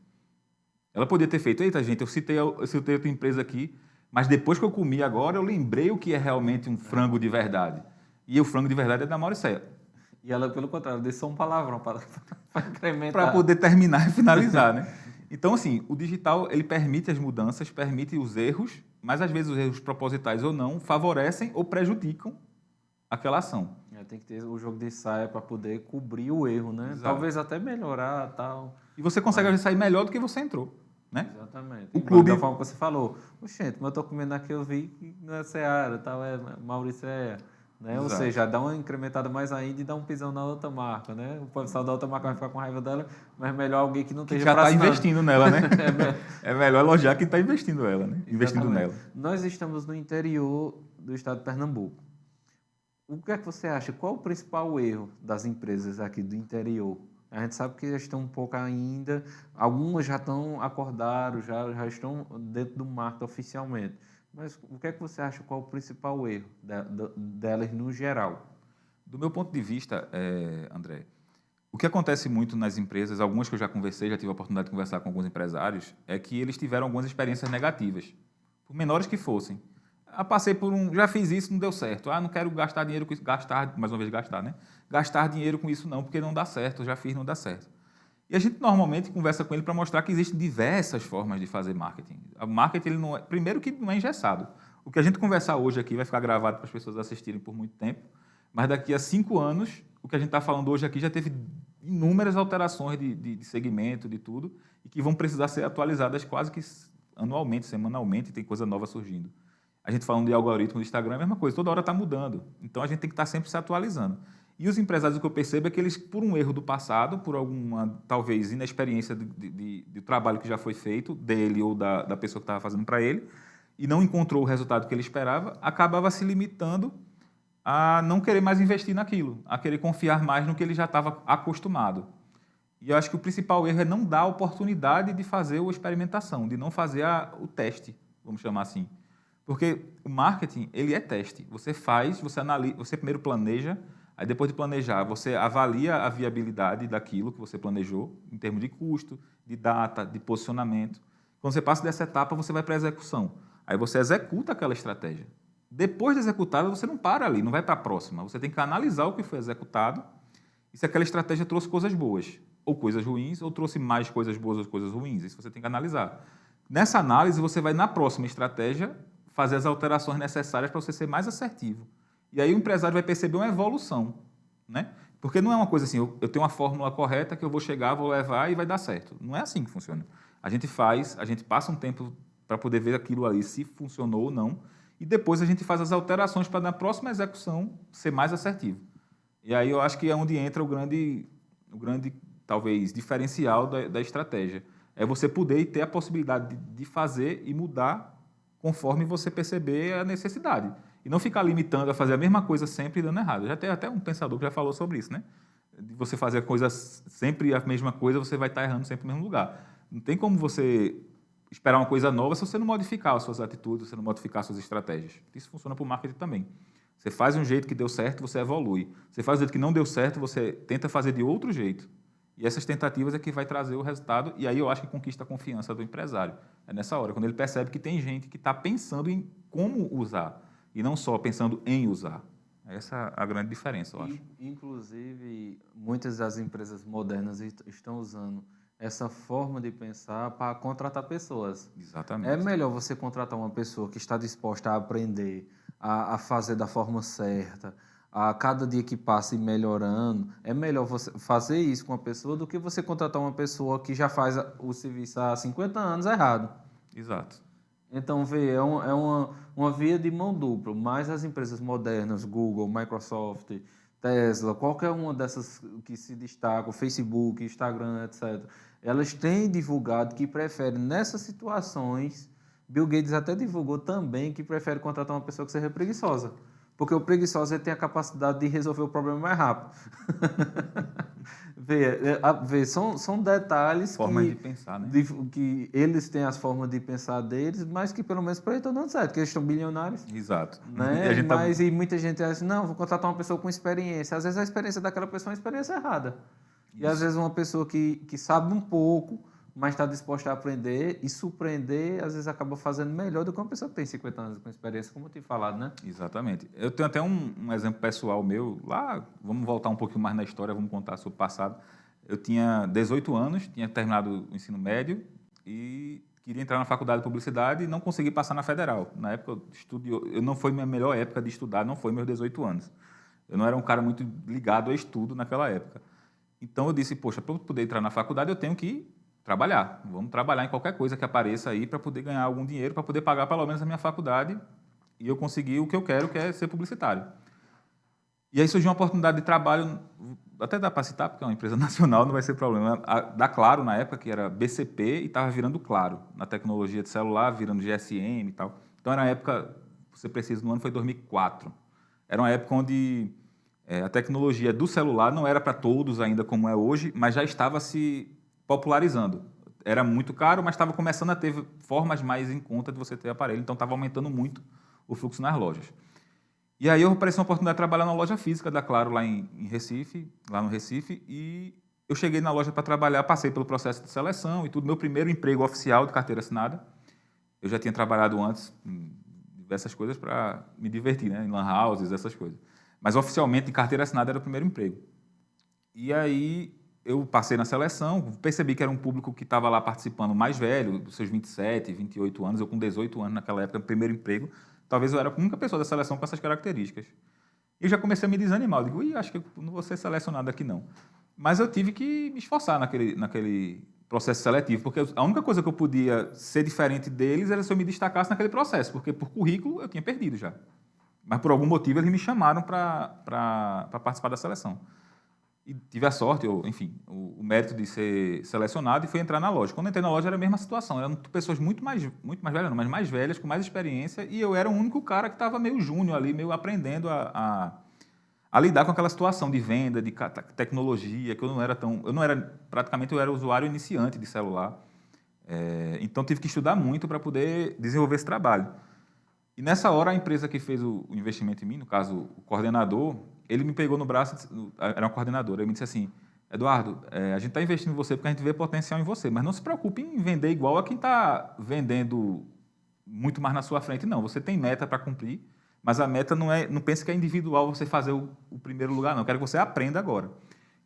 Ela podia ter feito, eita, gente, eu citei a tua empresa aqui, mas depois que eu comi agora, eu lembrei o que é realmente um frango de verdade. E o frango de verdade é da Mauricéia. E ela, pelo contrário, deu só um palavrão para incrementar. Para poder terminar e finalizar, né? Então, assim, o digital, ele permite as mudanças, permite os erros, mas às vezes os erros propositais ou não favorecem ou prejudicam aquela ação. Tem que ter o jogo de saia para poder cobrir o erro, né? Exato. Talvez até melhorar tal. E você consegue às vezes sair melhor do que você entrou, né? Exatamente. O clube... Da forma que você falou, gente, mas eu estou comendo aqui, eu vi que não é Seara, tal, é Mauricéia. Né? Ou seja, dá uma incrementada mais ainda e dá um pisão na outra marca, né? O pessoal da outra marca vai ficar com raiva dela, mas melhor alguém que não esteja já está investindo nela, né? É melhor elogiar quem está investindo ela, né? Investindo nela. Nós estamos no interior do estado de Pernambuco. O que é que você acha? Qual o principal erro das empresas aqui do interior? A gente sabe que elas estão um pouco ainda, algumas já estão acordaram, já estão dentro do marketing oficialmente. Mas o que é que você acha, qual o principal erro delas no geral? Do meu ponto de vista, André, o que acontece muito nas empresas, algumas que eu já conversei, já tive a oportunidade de conversar com alguns empresários, é que eles tiveram algumas experiências negativas, por menores que fossem. Passei por já fiz isso, não deu certo. Não quero gastar dinheiro com isso, mais uma vez gastar, né? Gastar dinheiro com isso não, porque não dá certo, já fiz, não dá certo. E a gente normalmente conversa com ele para mostrar que existem diversas formas de fazer marketing. O marketing, ele não é, primeiro que não é engessado. O que a gente conversar hoje aqui vai ficar gravado para as pessoas assistirem por muito tempo, mas daqui a 5 anos, o que a gente está falando hoje aqui já teve inúmeras alterações de segmento, de tudo, e que vão precisar ser atualizadas quase que anualmente, semanalmente, tem coisa nova surgindo. A gente falando de algoritmo do Instagram é a mesma coisa, toda hora está mudando. Então a gente tem que estar sempre se atualizando. E os empresários, o que eu percebo é que eles, por um erro do passado, por alguma, talvez, inexperiência de trabalho que já foi feito, dele ou da pessoa que estava fazendo para ele, e não encontrou o resultado que ele esperava, acabava se limitando a não querer mais investir naquilo, a querer confiar mais no que ele já estava acostumado. E eu acho que o principal erro é não dar a oportunidade de fazer a experimentação, de não fazer o teste, vamos chamar assim. Porque o marketing, ele é teste. Você faz, você analisa, você primeiro planeja, aí depois de planejar, você avalia a viabilidade daquilo que você planejou, em termos de custo, de data, de posicionamento. Quando você passa dessa etapa, você vai para a execução. Aí você executa aquela estratégia. Depois de executada, você não para ali, não vai para a próxima. Você tem que analisar o que foi executado e se aquela estratégia trouxe coisas boas, ou coisas ruins, ou trouxe mais coisas boas ou coisas ruins. Isso você tem que analisar. Nessa análise, você vai, na próxima estratégia, fazer as alterações necessárias para você ser mais assertivo. E aí o empresário vai perceber uma evolução, né? Porque não é uma coisa assim, eu tenho uma fórmula correta que eu vou chegar, vou levar e vai dar certo. Não é assim que funciona. A gente passa um tempo para poder ver aquilo ali, se funcionou ou não, e depois a gente faz as alterações para, na próxima execução, ser mais assertivo. E aí eu acho que é onde entra o grande talvez, diferencial da estratégia. É você poder ter a possibilidade de fazer e mudar conforme você perceber a necessidade. E não ficar limitando a fazer a mesma coisa sempre e dando errado. Já tem até um pensador que já falou sobre isso, né? De você fazer a coisa sempre a mesma coisa, você vai estar errando sempre no mesmo lugar. Não tem como você esperar uma coisa nova se você não modificar as suas atitudes, se você não modificar as suas estratégias. Isso funciona para o marketing também. Você faz um jeito que deu certo, você evolui. Você faz um jeito que não deu certo, você tenta fazer de outro jeito. E essas tentativas é que vai trazer o resultado, e aí eu acho que conquista a confiança do empresário. É nessa hora, quando ele percebe que tem gente que está pensando em como usar, e não só pensando em usar. Essa é a grande diferença, eu acho. Inclusive, muitas das empresas modernas estão usando essa forma de pensar para contratar pessoas. Exatamente. É melhor você contratar uma pessoa que está disposta a aprender, a fazer da forma certa, a cada dia que passa ir melhorando. É melhor você fazer isso com uma pessoa do que você contratar uma pessoa que já faz o serviço há 50 anos errado. Exato. Então, é uma via de mão dupla. Mas as empresas modernas, Google, Microsoft, Tesla, qualquer uma dessas que se destacam, Facebook, Instagram, etc., elas têm divulgado que preferem, nessas situações, Bill Gates até divulgou também que prefere contratar uma pessoa que seja preguiçosa. Porque o preguiçoso ele tem a capacidade de resolver o problema mais rápido. São detalhes Formas de pensar, né? que eles têm as formas de pensar deles, mas que pelo menos para eles estão dando certo, porque eles estão bilionários. Exato. Né? E a gente E muita gente acha, não, vou contratar uma pessoa com experiência. Às vezes a experiência daquela pessoa é uma experiência errada. E às vezes uma pessoa que sabe um pouco, mas está disposta a aprender e surpreender, às vezes acaba fazendo melhor do que uma pessoa que tem 50 anos com experiência, como eu tinha falado, né? Exatamente. Eu tenho até um exemplo pessoal meu. Lá, vamos voltar um pouquinho mais na história, vamos contar sobre o passado. Eu tinha 18 anos, tinha terminado o ensino médio e queria entrar na faculdade de publicidade e não consegui passar na federal. Na época, não foi minha melhor época de estudar, não foi meus 18 anos. Eu não era um cara muito ligado a estudo naquela época. Então eu disse, poxa, para eu poder entrar na faculdade eu tenho que trabalhar. Vamos trabalhar em qualquer coisa que apareça aí para poder ganhar algum dinheiro, para poder pagar pelo menos a minha faculdade e eu conseguir o que eu quero, que é ser publicitário. E aí surgiu uma oportunidade de trabalho, até dá para citar, porque é uma empresa nacional, não vai ser problema, da Claro, na época, que era BCP, e estava virando Claro, na tecnologia de celular, virando GSM e tal. Então, era uma época, você precisa, no ano foi 2004. Era uma época onde a tecnologia do celular não era para todos ainda como é hoje, mas já estava se popularizando. Era muito caro, mas estava começando a ter formas mais em conta de você ter aparelho, então estava aumentando muito o fluxo nas lojas. E aí apareceu uma oportunidade de trabalhar na loja física da Claro lá em Recife, lá no Recife, e eu cheguei na loja para trabalhar, passei pelo processo de seleção e tudo, meu primeiro emprego oficial de carteira assinada. Eu já tinha trabalhado antes em diversas coisas para me divertir, né, em lan houses, essas coisas. Mas oficialmente de carteira assinada era o primeiro emprego. E aí eu passei na seleção, percebi que era um público que estava lá participando mais velho, dos seus 27, 28 anos, eu com 18 anos naquela época, primeiro emprego. Talvez eu era a única pessoa da seleção com essas características. E eu já comecei a me desanimar. Eu digo, acho que eu não vou ser selecionado aqui, não. Mas eu tive que me esforçar naquele processo seletivo, porque a única coisa que eu podia ser diferente deles era se eu me destacasse naquele processo, porque por currículo eu tinha perdido já. Mas por algum motivo eles me chamaram para participar da seleção. E tive a sorte, o mérito de ser selecionado e fui entrar na loja. Quando entrei na loja era a mesma situação, eram pessoas muito mais velhas, não, mas mais velhas, com mais experiência, e eu era o único cara que estava meio júnior ali, meio aprendendo a lidar com aquela situação de venda, de tecnologia, que eu não era usuário iniciante de celular. Então tive que estudar muito para poder desenvolver esse trabalho. E nessa hora a empresa que fez o investimento em mim, no caso o coordenador, ele me pegou no braço, era um coordenador, ele me disse assim, Eduardo, a gente está investindo em você porque a gente vê potencial em você, mas não se preocupe em vender igual a quem está vendendo muito mais na sua frente, não. Você tem meta para cumprir, mas a meta não pense que é individual você fazer o primeiro lugar, não. Eu quero que você aprenda agora.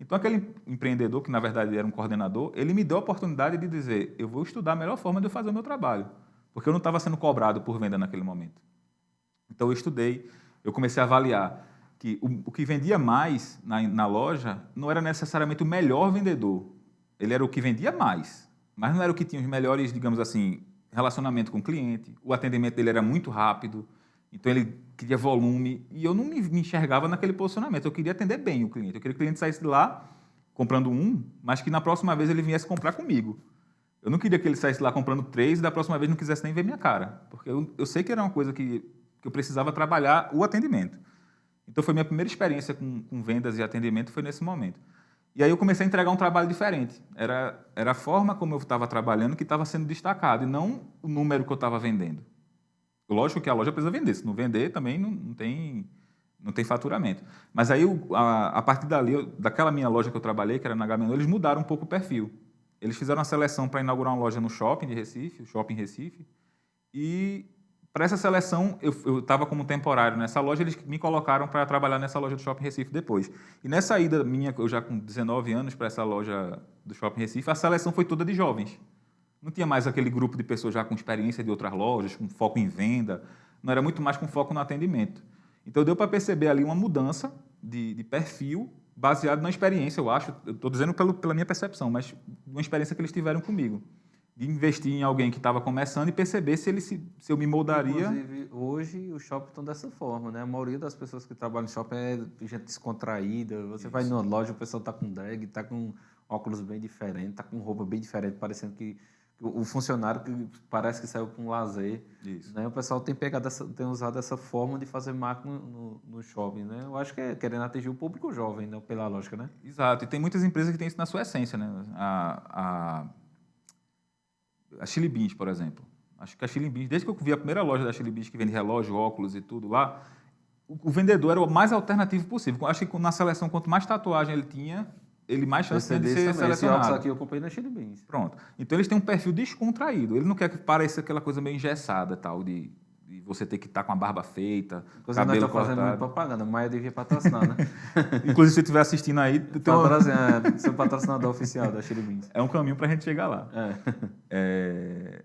Então aquele empreendedor, que na verdade era um coordenador, ele me deu a oportunidade de dizer, eu vou estudar a melhor forma de eu fazer o meu trabalho, porque eu não estava sendo cobrado por venda naquele momento. Então eu estudei, eu comecei a avaliar que o que vendia mais na loja não era necessariamente o melhor vendedor. Ele era o que vendia mais, mas não era o que tinha os melhores, digamos assim, relacionamento com o cliente. O atendimento dele era muito rápido, então ele queria volume, e eu não me enxergava naquele posicionamento. Eu queria atender bem o cliente. Eu queria que o cliente saísse de lá comprando mas que na próxima vez ele viesse comprar comigo. Eu não queria que ele saísse lá comprando 3 e da próxima vez não quisesse nem ver minha cara, porque eu sei que era uma coisa que eu precisava trabalhar o atendimento. Então, foi minha primeira experiência com vendas e atendimento, foi nesse momento. E aí eu comecei a entregar um trabalho diferente. Era a forma como eu estava trabalhando que estava sendo destacado, e não o número que eu estava vendendo. Lógico que a loja precisa vender, se não vender também não tem faturamento. Mas aí, a partir dali, daquela minha loja que eu trabalhei, que era na Agamenon, eles mudaram um pouco o perfil. Eles fizeram uma seleção para inaugurar uma loja no shopping de Recife, o Shopping Recife, e para essa seleção, eu estava como temporário nessa loja, eles me colocaram para trabalhar nessa loja do Shopping Recife depois. E nessa ida minha, eu já com 19 anos, para essa loja do Shopping Recife, a seleção foi toda de jovens. Não tinha mais aquele grupo de pessoas já com experiência de outras lojas, com foco em venda, não era muito mais com foco no atendimento. Então deu para perceber ali uma mudança de perfil baseado na experiência, eu acho, eu estou dizendo pela minha percepção, mas uma experiência que eles tiveram comigo. De investir em alguém que estava começando e perceber se eu me moldaria. Inclusive, hoje os shoppings estão dessa forma, né? A maioria das pessoas que trabalham no shopping é gente descontraída. Você vai numa loja, o pessoal está com drag, está com óculos bem diferentes, está com roupa bem diferente, parecendo que o funcionário que parece que saiu com lazer. Isso. Né? O pessoal tem usado essa forma de fazer marketing no shopping. Né? Eu acho que é querendo atingir o público jovem, né? Pela lógica, né? Exato, e tem muitas empresas que têm isso na sua essência, né? A Chili Beans, por exemplo. Acho que a Chili Beans, desde que eu vi a primeira loja da Chili Beans, que vende relógio, óculos e tudo lá, o vendedor era o mais alternativo possível. Acho que na seleção, quanto mais tatuagem ele tinha, ele mais chance tinha de ser Esse selecionado. óculos aqui eu comprei na Chili Beans. Pronto. Então, eles têm um perfil descontraído. Ele não quer que pareça aquela coisa meio engessada, tal, de você ter que estar com a barba feita, Coisa não cabelo está fazendo muito cortado. propaganda, mas eu devia patrocinar, né? Inclusive, se você estiver assistindo aí, Sou patrocinador oficial da Chili Beans. é um caminho para a gente chegar lá.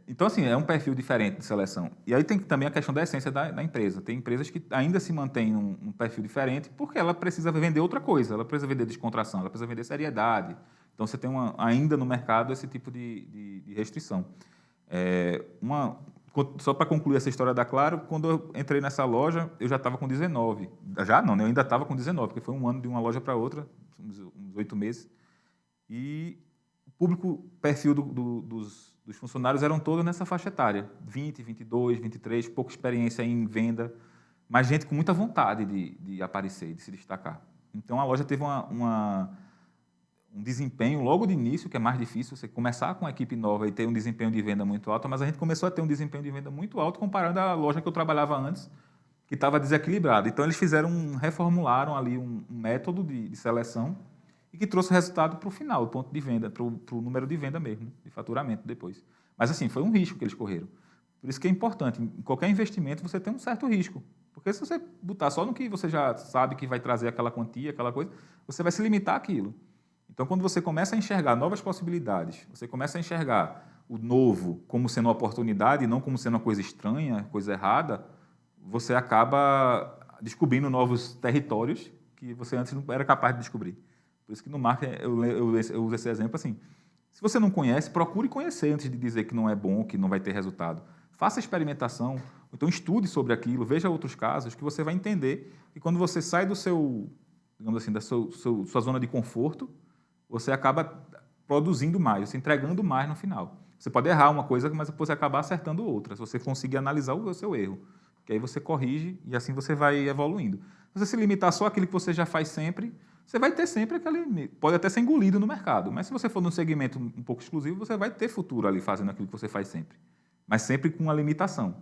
Então, assim, é um perfil diferente de seleção. E aí tem também a questão da essência da empresa. Tem empresas que ainda se mantêm um perfil diferente porque ela precisa vender outra coisa. Ela precisa vender descontração, ela precisa vender seriedade. Então, você tem ainda no mercado esse tipo de restrição. Só para concluir essa história da Claro, quando eu entrei nessa loja, eu já estava com 19. Já não, né? Eu ainda estava com 19, porque foi um ano de uma loja para outra, uns 8 meses. E o público, perfil dos funcionários eram todos nessa faixa etária, 20, 22, 23, pouca experiência em venda, mas gente com muita vontade de aparecer, de se destacar. Então, a loja teve um desempenho logo de início, que é mais difícil, você começar com uma equipe nova e ter um desempenho de venda muito alto, mas a gente começou a ter um desempenho de venda muito alto comparando à loja que eu trabalhava antes, que estava desequilibrada. Então, eles reformularam ali um método de seleção e que trouxe resultado para o final, o ponto de venda, para o número de venda mesmo, de faturamento depois. Mas, assim, foi um risco que eles correram. Por isso que é importante, em qualquer investimento, você tem um certo risco. Porque se você botar só no que você já sabe que vai trazer aquela quantia, aquela coisa, você vai se limitar àquilo. Então, quando você começa a enxergar novas possibilidades, você começa a enxergar o novo como sendo uma oportunidade e não como sendo uma coisa estranha, coisa errada, você acaba descobrindo novos territórios que você antes não era capaz de descobrir. Por isso que no marketing eu uso esse exemplo assim, se você não conhece, procure conhecer antes de dizer que não é bom, que não vai ter resultado. Faça experimentação, então estude sobre aquilo, veja outros casos que você vai entender que quando você sai do seu, digamos assim, da sua zona de conforto, você acaba produzindo mais, você entregando mais no final. Você pode errar uma coisa, mas você acaba acertando outra, se você conseguir analisar o seu erro. Que aí você corrige e assim você vai evoluindo. Se você se limitar só àquilo que você já faz sempre, você vai ter sempre aquele... Pode até ser engolido no mercado, mas se você for num segmento um pouco exclusivo, você vai ter futuro ali fazendo aquilo que você faz sempre. Mas sempre com uma limitação.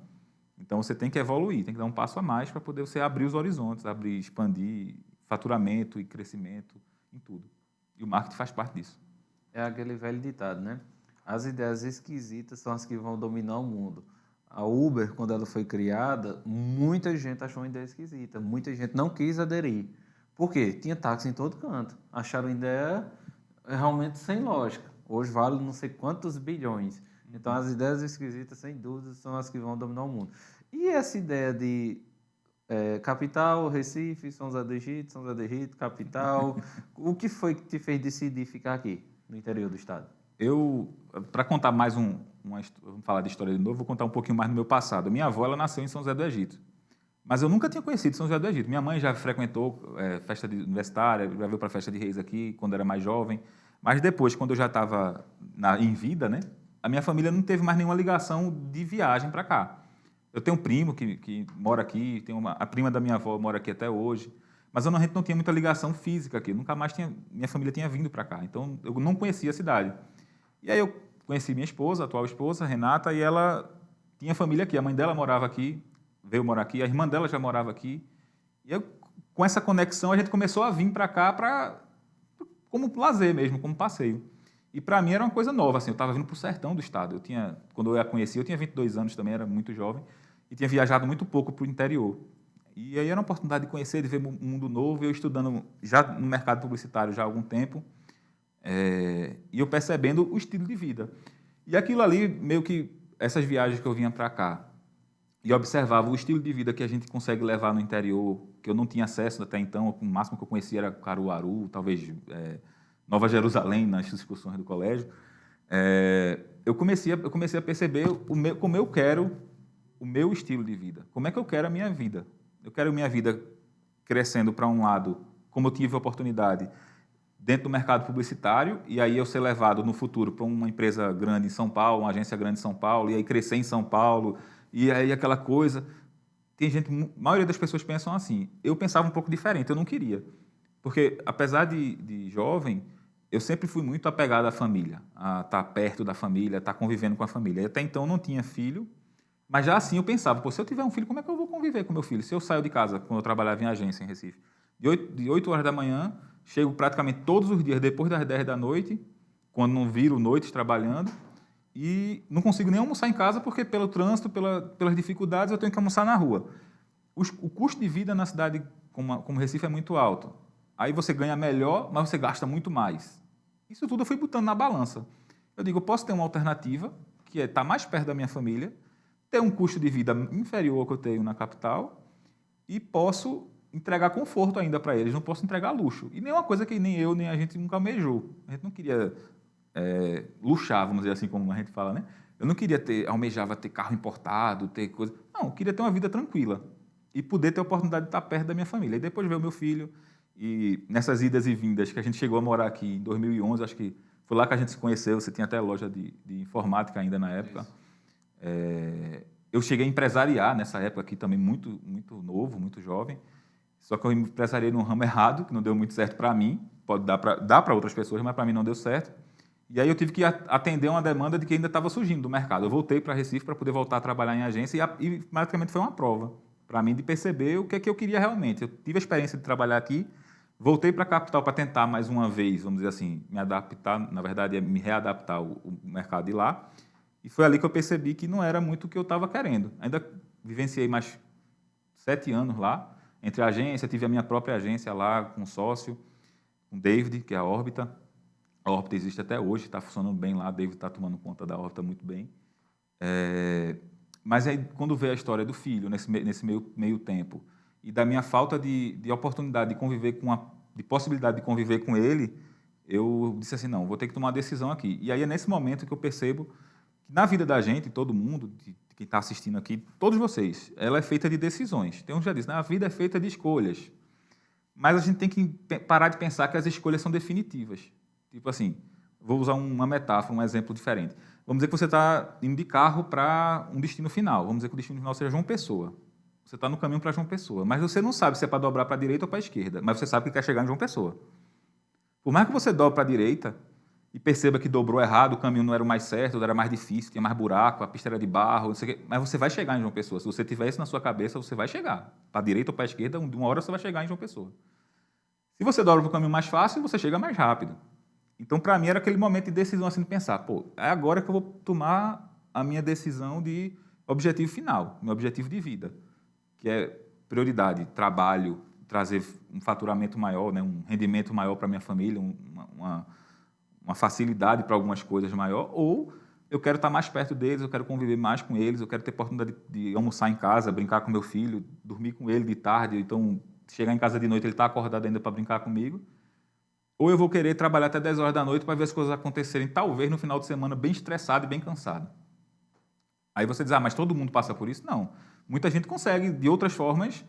Então, você tem que evoluir, tem que dar um passo a mais para poder você abrir os horizontes, expandir faturamento e crescimento em tudo. E o marketing faz parte disso. É aquele velho ditado, né? As ideias esquisitas são as que vão dominar o mundo. A Uber, quando ela foi criada, muita gente achou uma ideia esquisita. Muita gente não quis aderir. Por quê? Tinha táxi em todo canto. Acharam a ideia realmente sem lógica. Hoje vale não sei quantos bilhões. Então, as ideias esquisitas, sem dúvida, são as que vão dominar o mundo. E essa ideia de capital, Recife, São José do Egito, capital, o que foi que te fez decidir ficar aqui, no interior do estado? Para contar mais vamos falar de história de novo, vou contar um pouquinho mais do meu passado. Minha avó, ela nasceu em São José do Egito. Mas eu nunca tinha conhecido São José do Egito. Minha mãe já frequentou festa universitária, já veio para a festa de Reis aqui, quando era mais jovem. Mas depois, quando eu já estava em vida, né, a minha família não teve mais nenhuma ligação de viagem para cá. Eu tenho um primo que mora aqui, a prima da minha avó mora aqui até hoje, mas a gente não tinha muita ligação física aqui. Nunca mais minha família tinha vindo para cá. Então, eu não conhecia a cidade. E aí eu conheci minha esposa, a atual esposa, Renata, e ela tinha família aqui. A mãe dela morava aqui, veio morar aqui, a irmã dela já morava aqui. E com essa conexão, a gente começou a vir para cá como lazer mesmo, como passeio. E para mim era uma coisa nova, assim, eu estava vindo para o sertão do estado. Quando eu a conheci, eu tinha 22 anos também, era muito jovem, e tinha viajado muito pouco para o interior. E aí era uma oportunidade de conhecer, de ver um mundo novo, eu estudando já no mercado publicitário já há algum tempo, e eu percebendo o estilo de vida. E aquilo ali, meio que essas viagens que eu vinha para cá, e observava o estilo de vida que a gente consegue levar no interior, que eu não tinha acesso até então, o máximo que eu conhecia era Caruaru, talvez Nova Jerusalém, nas excursões do colégio. Eu comecei a perceber como eu quero o meu estilo de vida, como é que eu quero a minha vida. Eu quero a minha vida crescendo para um lado, como eu tive a oportunidade, dentro do mercado publicitário, e aí eu ser levado no futuro para uma empresa grande em São Paulo, uma agência grande em São Paulo, e aí crescer em São Paulo, e aí aquela coisa. Tem gente, a maioria das pessoas pensam assim. Eu pensava um pouco diferente, eu não queria. Porque, apesar de jovem, eu sempre fui muito apegado à família, a estar perto da família, a estar convivendo com a família. E até então eu não tinha filho, mas já assim eu pensava, pô, se eu tiver um filho, como é que eu vou conviver com meu filho? Se eu saio de casa, quando eu trabalhava em agência em Recife, de 8 horas da manhã, chego praticamente todos os dias depois das 10 da noite, quando não viro noites trabalhando, e não consigo nem almoçar em casa, porque pelo trânsito, pelas dificuldades, eu tenho que almoçar na rua. O custo de vida na cidade como Recife é muito alto. Aí você ganha melhor, mas você gasta muito mais. Isso tudo eu fui botando na balança. Eu digo, eu posso ter uma alternativa, que é estar mais perto da minha família, ter um custo de vida inferior ao que eu tenho na capital, e posso entregar conforto ainda para eles, não posso entregar luxo. E nenhuma coisa que nem eu, nem a gente nunca almejou. A gente não queria luxar, vamos dizer assim, como a gente fala, né? Eu não queria almejava ter carro importado, ter coisa... Não, eu queria ter uma vida tranquila e poder ter a oportunidade de estar perto da minha família. E depois veio o meu filho, e nessas idas e vindas, que a gente chegou a morar aqui em 2011, acho que foi lá que a gente se conheceu, você tinha até loja de informática ainda na época. Eu cheguei a empresariar nessa época aqui também, muito, muito novo, muito jovem, só que eu empresariei num ramo errado, que não deu muito certo para mim, pode dar para outras pessoas, mas para mim não deu certo. E aí eu tive que atender uma demanda de que ainda estava surgindo do mercado. Eu voltei para Recife para poder voltar a trabalhar em agência e basicamente foi uma prova para mim de perceber o que é que eu queria realmente. Eu tive a experiência de trabalhar aqui, voltei para a capital para tentar mais uma vez, vamos dizer assim, me adaptar, na verdade é me readaptar ao mercado de lá. E foi ali que eu percebi que não era muito o que eu estava querendo. Ainda vivenciei mais 7 anos lá, entre a agência, tive a minha própria agência lá com um sócio, com o David, que é a Órbita. A Órbita existe até hoje, está funcionando bem lá, o David está tomando conta da Órbita muito bem. Mas aí, quando veio a história do filho, nesse meio tempo, e da minha falta de oportunidade de conviver de possibilidade de conviver com ele, eu disse assim, não, vou ter que tomar uma decisão aqui. E aí é nesse momento que eu percebo que na vida da gente, todo mundo, de quem está assistindo aqui, todos vocês, ela é feita de decisões. Tem um que já disse, né? A vida é feita de escolhas. Mas a gente tem que parar de pensar que as escolhas são definitivas. Tipo assim, vou usar uma metáfora, um exemplo diferente. Vamos dizer que você está indo de carro para um destino final. Vamos dizer que o destino final seja João Pessoa. Você está no caminho para João Pessoa. Mas você não sabe se é para dobrar para a direita ou para a esquerda. Mas você sabe que quer chegar em João Pessoa. Por mais que você dobre para a direita e perceba que dobrou errado, o caminho não era o mais certo, era mais difícil, tinha mais buraco, a pista era de barro, não sei o quê, mas você vai chegar em João Pessoa. Se você tiver isso na sua cabeça, você vai chegar. Para a direita ou para a esquerda, uma hora você vai chegar em João Pessoa. Se você dobra para o caminho mais fácil, você chega mais rápido. Então, para mim, era aquele momento de decisão, assim, de pensar, pô, é agora que eu vou tomar a minha decisão de objetivo final, meu objetivo de vida, que é prioridade, trabalho, trazer um faturamento maior, né, um rendimento maior para minha família, uma facilidade para algumas coisas maior, ou eu quero estar mais perto deles, eu quero conviver mais com eles, eu quero ter oportunidade de almoçar em casa, brincar com meu filho, dormir com ele de tarde, então chegar em casa de noite ele está acordado ainda para brincar comigo. Ou eu vou querer trabalhar até 10 horas da noite para ver as coisas acontecerem, talvez no final de semana, bem estressado e bem cansado. Aí você diz, mas todo mundo passa por isso? Não. Muita gente consegue, de outras formas,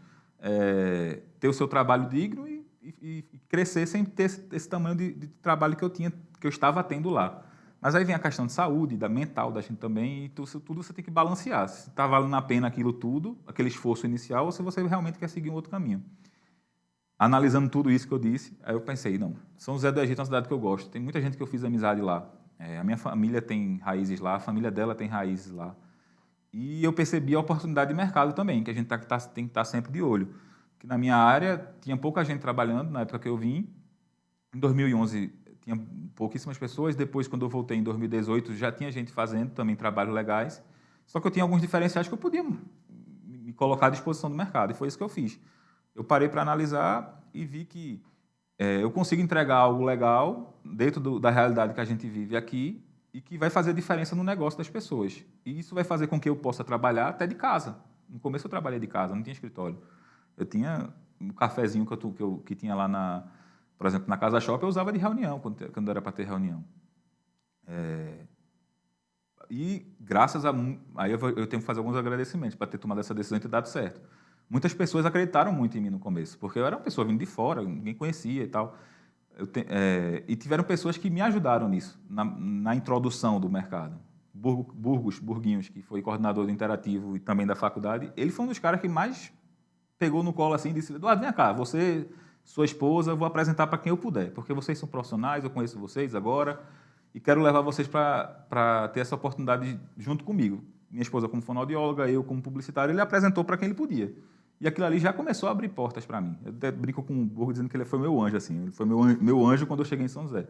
ter o seu trabalho digno e crescer sem ter esse tamanho de trabalho que eu estava tendo lá. Mas aí vem a questão de saúde, da mental da gente também, e tudo você tem que balancear. Se está valendo a pena aquilo tudo, aquele esforço inicial, ou se você realmente quer seguir um outro caminho. Analisando tudo isso que eu disse, aí eu pensei, não, São José do Egito é uma cidade que eu gosto. Tem muita gente que eu fiz amizade lá. A minha família tem raízes lá, a família dela tem raízes lá. E eu percebi a oportunidade de mercado também, que a gente tem que estar sempre de olho. Que na minha área tinha pouca gente trabalhando na época que eu vim. Em 2011 tinha pouquíssimas pessoas. Depois, quando eu voltei em 2018, já tinha gente fazendo também trabalhos legais. Só que eu tinha alguns diferenciais que eu podia me colocar à disposição do mercado. E foi isso que eu fiz. Eu parei para analisar e vi que eu consigo entregar algo legal dentro da realidade que a gente vive aqui e que vai fazer diferença no negócio das pessoas. E isso vai fazer com que eu possa trabalhar até de casa. No começo eu trabalhei de casa, não tinha escritório. Eu tinha um cafezinho que tinha lá, por exemplo, na Casa Shopping, eu usava de reunião, quando era para ter reunião. E graças a... Aí eu tenho que fazer alguns agradecimentos para ter tomado essa decisão e ter dado certo. Muitas pessoas acreditaram muito em mim no começo, porque eu era uma pessoa vindo de fora, ninguém conhecia e tal. E tiveram pessoas que me ajudaram nisso, na introdução do mercado. Burguinhos, que foi coordenador do Interativo e também da faculdade, ele foi um dos caras que mais pegou no colo assim e disse: Eduardo, vem cá, você, sua esposa, eu vou apresentar para quem eu puder, porque vocês são profissionais, eu conheço vocês agora e quero levar vocês para ter essa oportunidade junto comigo. Minha esposa como fonoaudióloga, eu como publicitário, ele apresentou para quem ele podia. E aquilo ali já começou a abrir portas para mim. Eu até brinco com o Burgo dizendo que ele foi meu anjo, assim. Ele foi meu anjo quando eu cheguei em São José.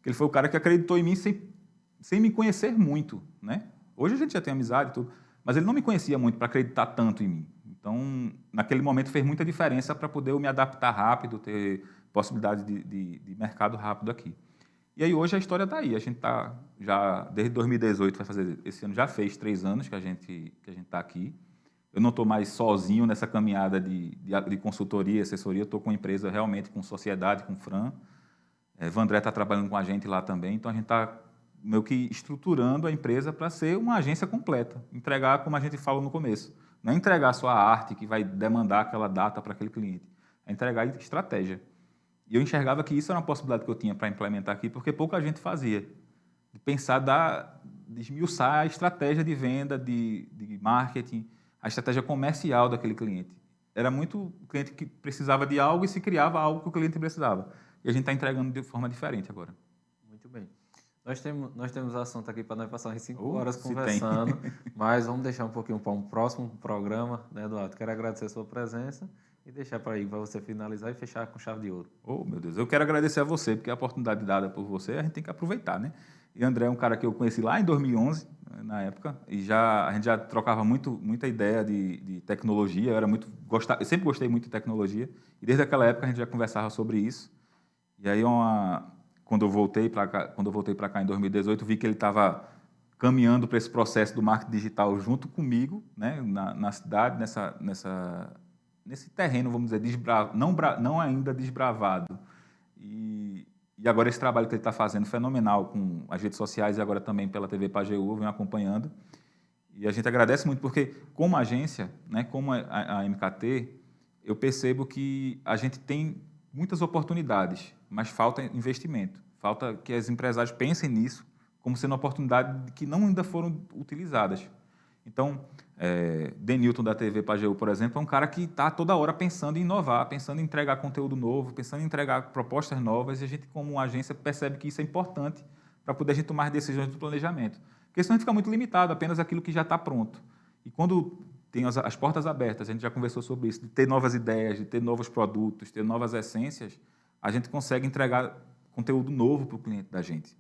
Ele foi o cara que acreditou em mim sem me conhecer muito, né? Hoje a gente já tem amizade e tudo, mas ele não me conhecia muito para acreditar tanto em mim. Então, naquele momento fez muita diferença para poder eu me adaptar rápido, ter possibilidade de mercado rápido aqui. E aí hoje a história está aí. A gente está já, desde 2018, esse ano já fez 3 anos que a gente está aqui. Eu não estou mais sozinho nessa caminhada de consultoria, assessoria. Estou com a empresa realmente, com sociedade, com Fran. Vandré está trabalhando com a gente lá também. Então, a gente está meio que estruturando a empresa para ser uma agência completa. Entregar, como a gente falou no começo. Não é entregar só a arte que vai demandar aquela data para aquele cliente. É entregar estratégia. E eu enxergava que isso era uma possibilidade que eu tinha para implementar aqui, porque pouca gente fazia. De pensar, de esmiuçar a estratégia de venda, de marketing, a estratégia comercial daquele cliente. Era muito o cliente que precisava de algo e se criava algo que o cliente precisava. E a gente está entregando de forma diferente agora. Muito bem. Nós temos assunto aqui para nós passar umas 5 horas conversando, mas vamos deixar um pouquinho para um próximo programa, né, Eduardo? Quero agradecer a sua presença e deixar para você finalizar e fechar com chave de ouro. Oh, meu Deus, eu quero agradecer a você, porque a oportunidade dada por você, a gente tem que aproveitar, né? E André é um cara que eu conheci lá em 2011, na época, e a gente já trocava muita ideia de tecnologia. Eu sempre gostei muito de tecnologia, e desde aquela época a gente já conversava sobre isso. E aí, quando eu voltei para cá em 2018, vi que ele estava caminhando para esse processo do marketing digital junto comigo, né, na cidade, nesse terreno, vamos dizer, não ainda desbravado. E agora esse trabalho que ele está fazendo fenomenal com as redes sociais e agora também pela TV Pajeú, eu venho acompanhando. E a gente agradece muito porque, como agência, né, como a MKT, eu percebo que a gente tem muitas oportunidades, mas falta investimento. Falta que os empresários pensem nisso como sendo uma oportunidade que não ainda foram utilizadas. Então, Denilton da TV Pajeú, por exemplo, é um cara que está toda hora pensando em inovar, pensando em entregar conteúdo novo, pensando em entregar propostas novas, e a gente, como agência, percebe que isso é importante para poder a gente tomar decisões do planejamento. Porque senão a gente fica muito limitado apenas àquilo que já está pronto. E quando tem as portas abertas, a gente já conversou sobre isso, de ter novas ideias, de ter novos produtos, ter novas essências, a gente consegue entregar conteúdo novo para o cliente da gente.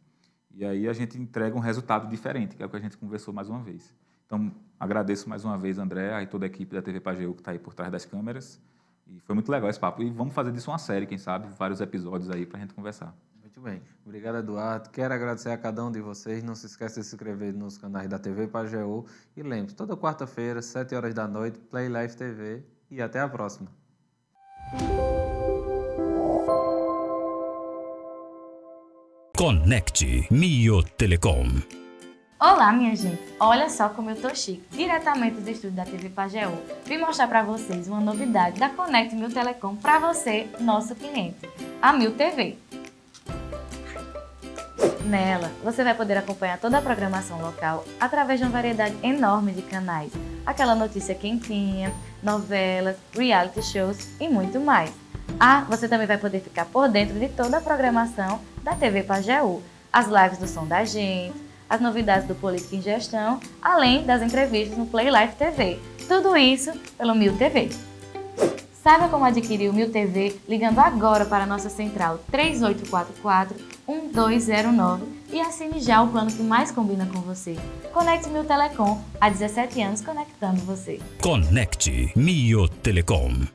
E aí a gente entrega um resultado diferente, que é o que a gente conversou mais uma vez. Então, agradeço mais uma vez, André, e toda a equipe da TV Pajeú que está aí por trás das câmeras. E foi muito legal esse papo. E vamos fazer disso uma série, quem sabe, vários episódios aí para a gente conversar. Muito bem. Obrigado, Eduardo. Quero agradecer a cada um de vocês. Não se esqueça de se inscrever nos canais da TV Pajeú. E lembre-se, toda quarta-feira, 7 horas da noite, Play Live TV. E até a próxima. Conecte Mio Telecom. Olá, minha gente! Olha só como eu tô chique. Diretamente do estúdio da TV Pajeú, vim mostrar para vocês uma novidade da Conecte Mio Telecom para você, nosso cliente, a Mio TV. Nela, você vai poder acompanhar toda a programação local através de uma variedade enorme de canais. Aquela notícia quentinha, novelas, reality shows e muito mais. Você também vai poder ficar por dentro de toda a programação da TV Pajeú, as lives do Som da Gente, as novidades do Política em Gestão, além das entrevistas no Play Live TV. Tudo isso pelo Mio TV. Saiba como adquirir o Mio TV ligando agora para a nossa central 3844-1209 e assine já o plano que mais combina com você. Conecte Mio Telecom, há 17 anos conectando você. Conecte Mio Telecom.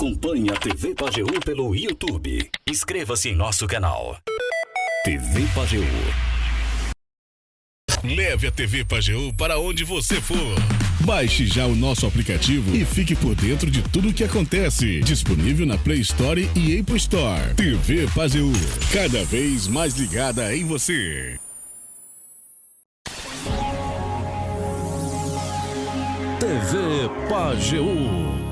Acompanhe a TV Pajeú pelo YouTube. Inscreva-se em nosso canal. TV Pajeú. Leve a TV Pajeú para onde você for. Baixe já o nosso aplicativo e fique por dentro de tudo o que acontece. Disponível na Play Store e Apple Store. TV Pajeú, cada vez mais ligada em você. TV Pajeú.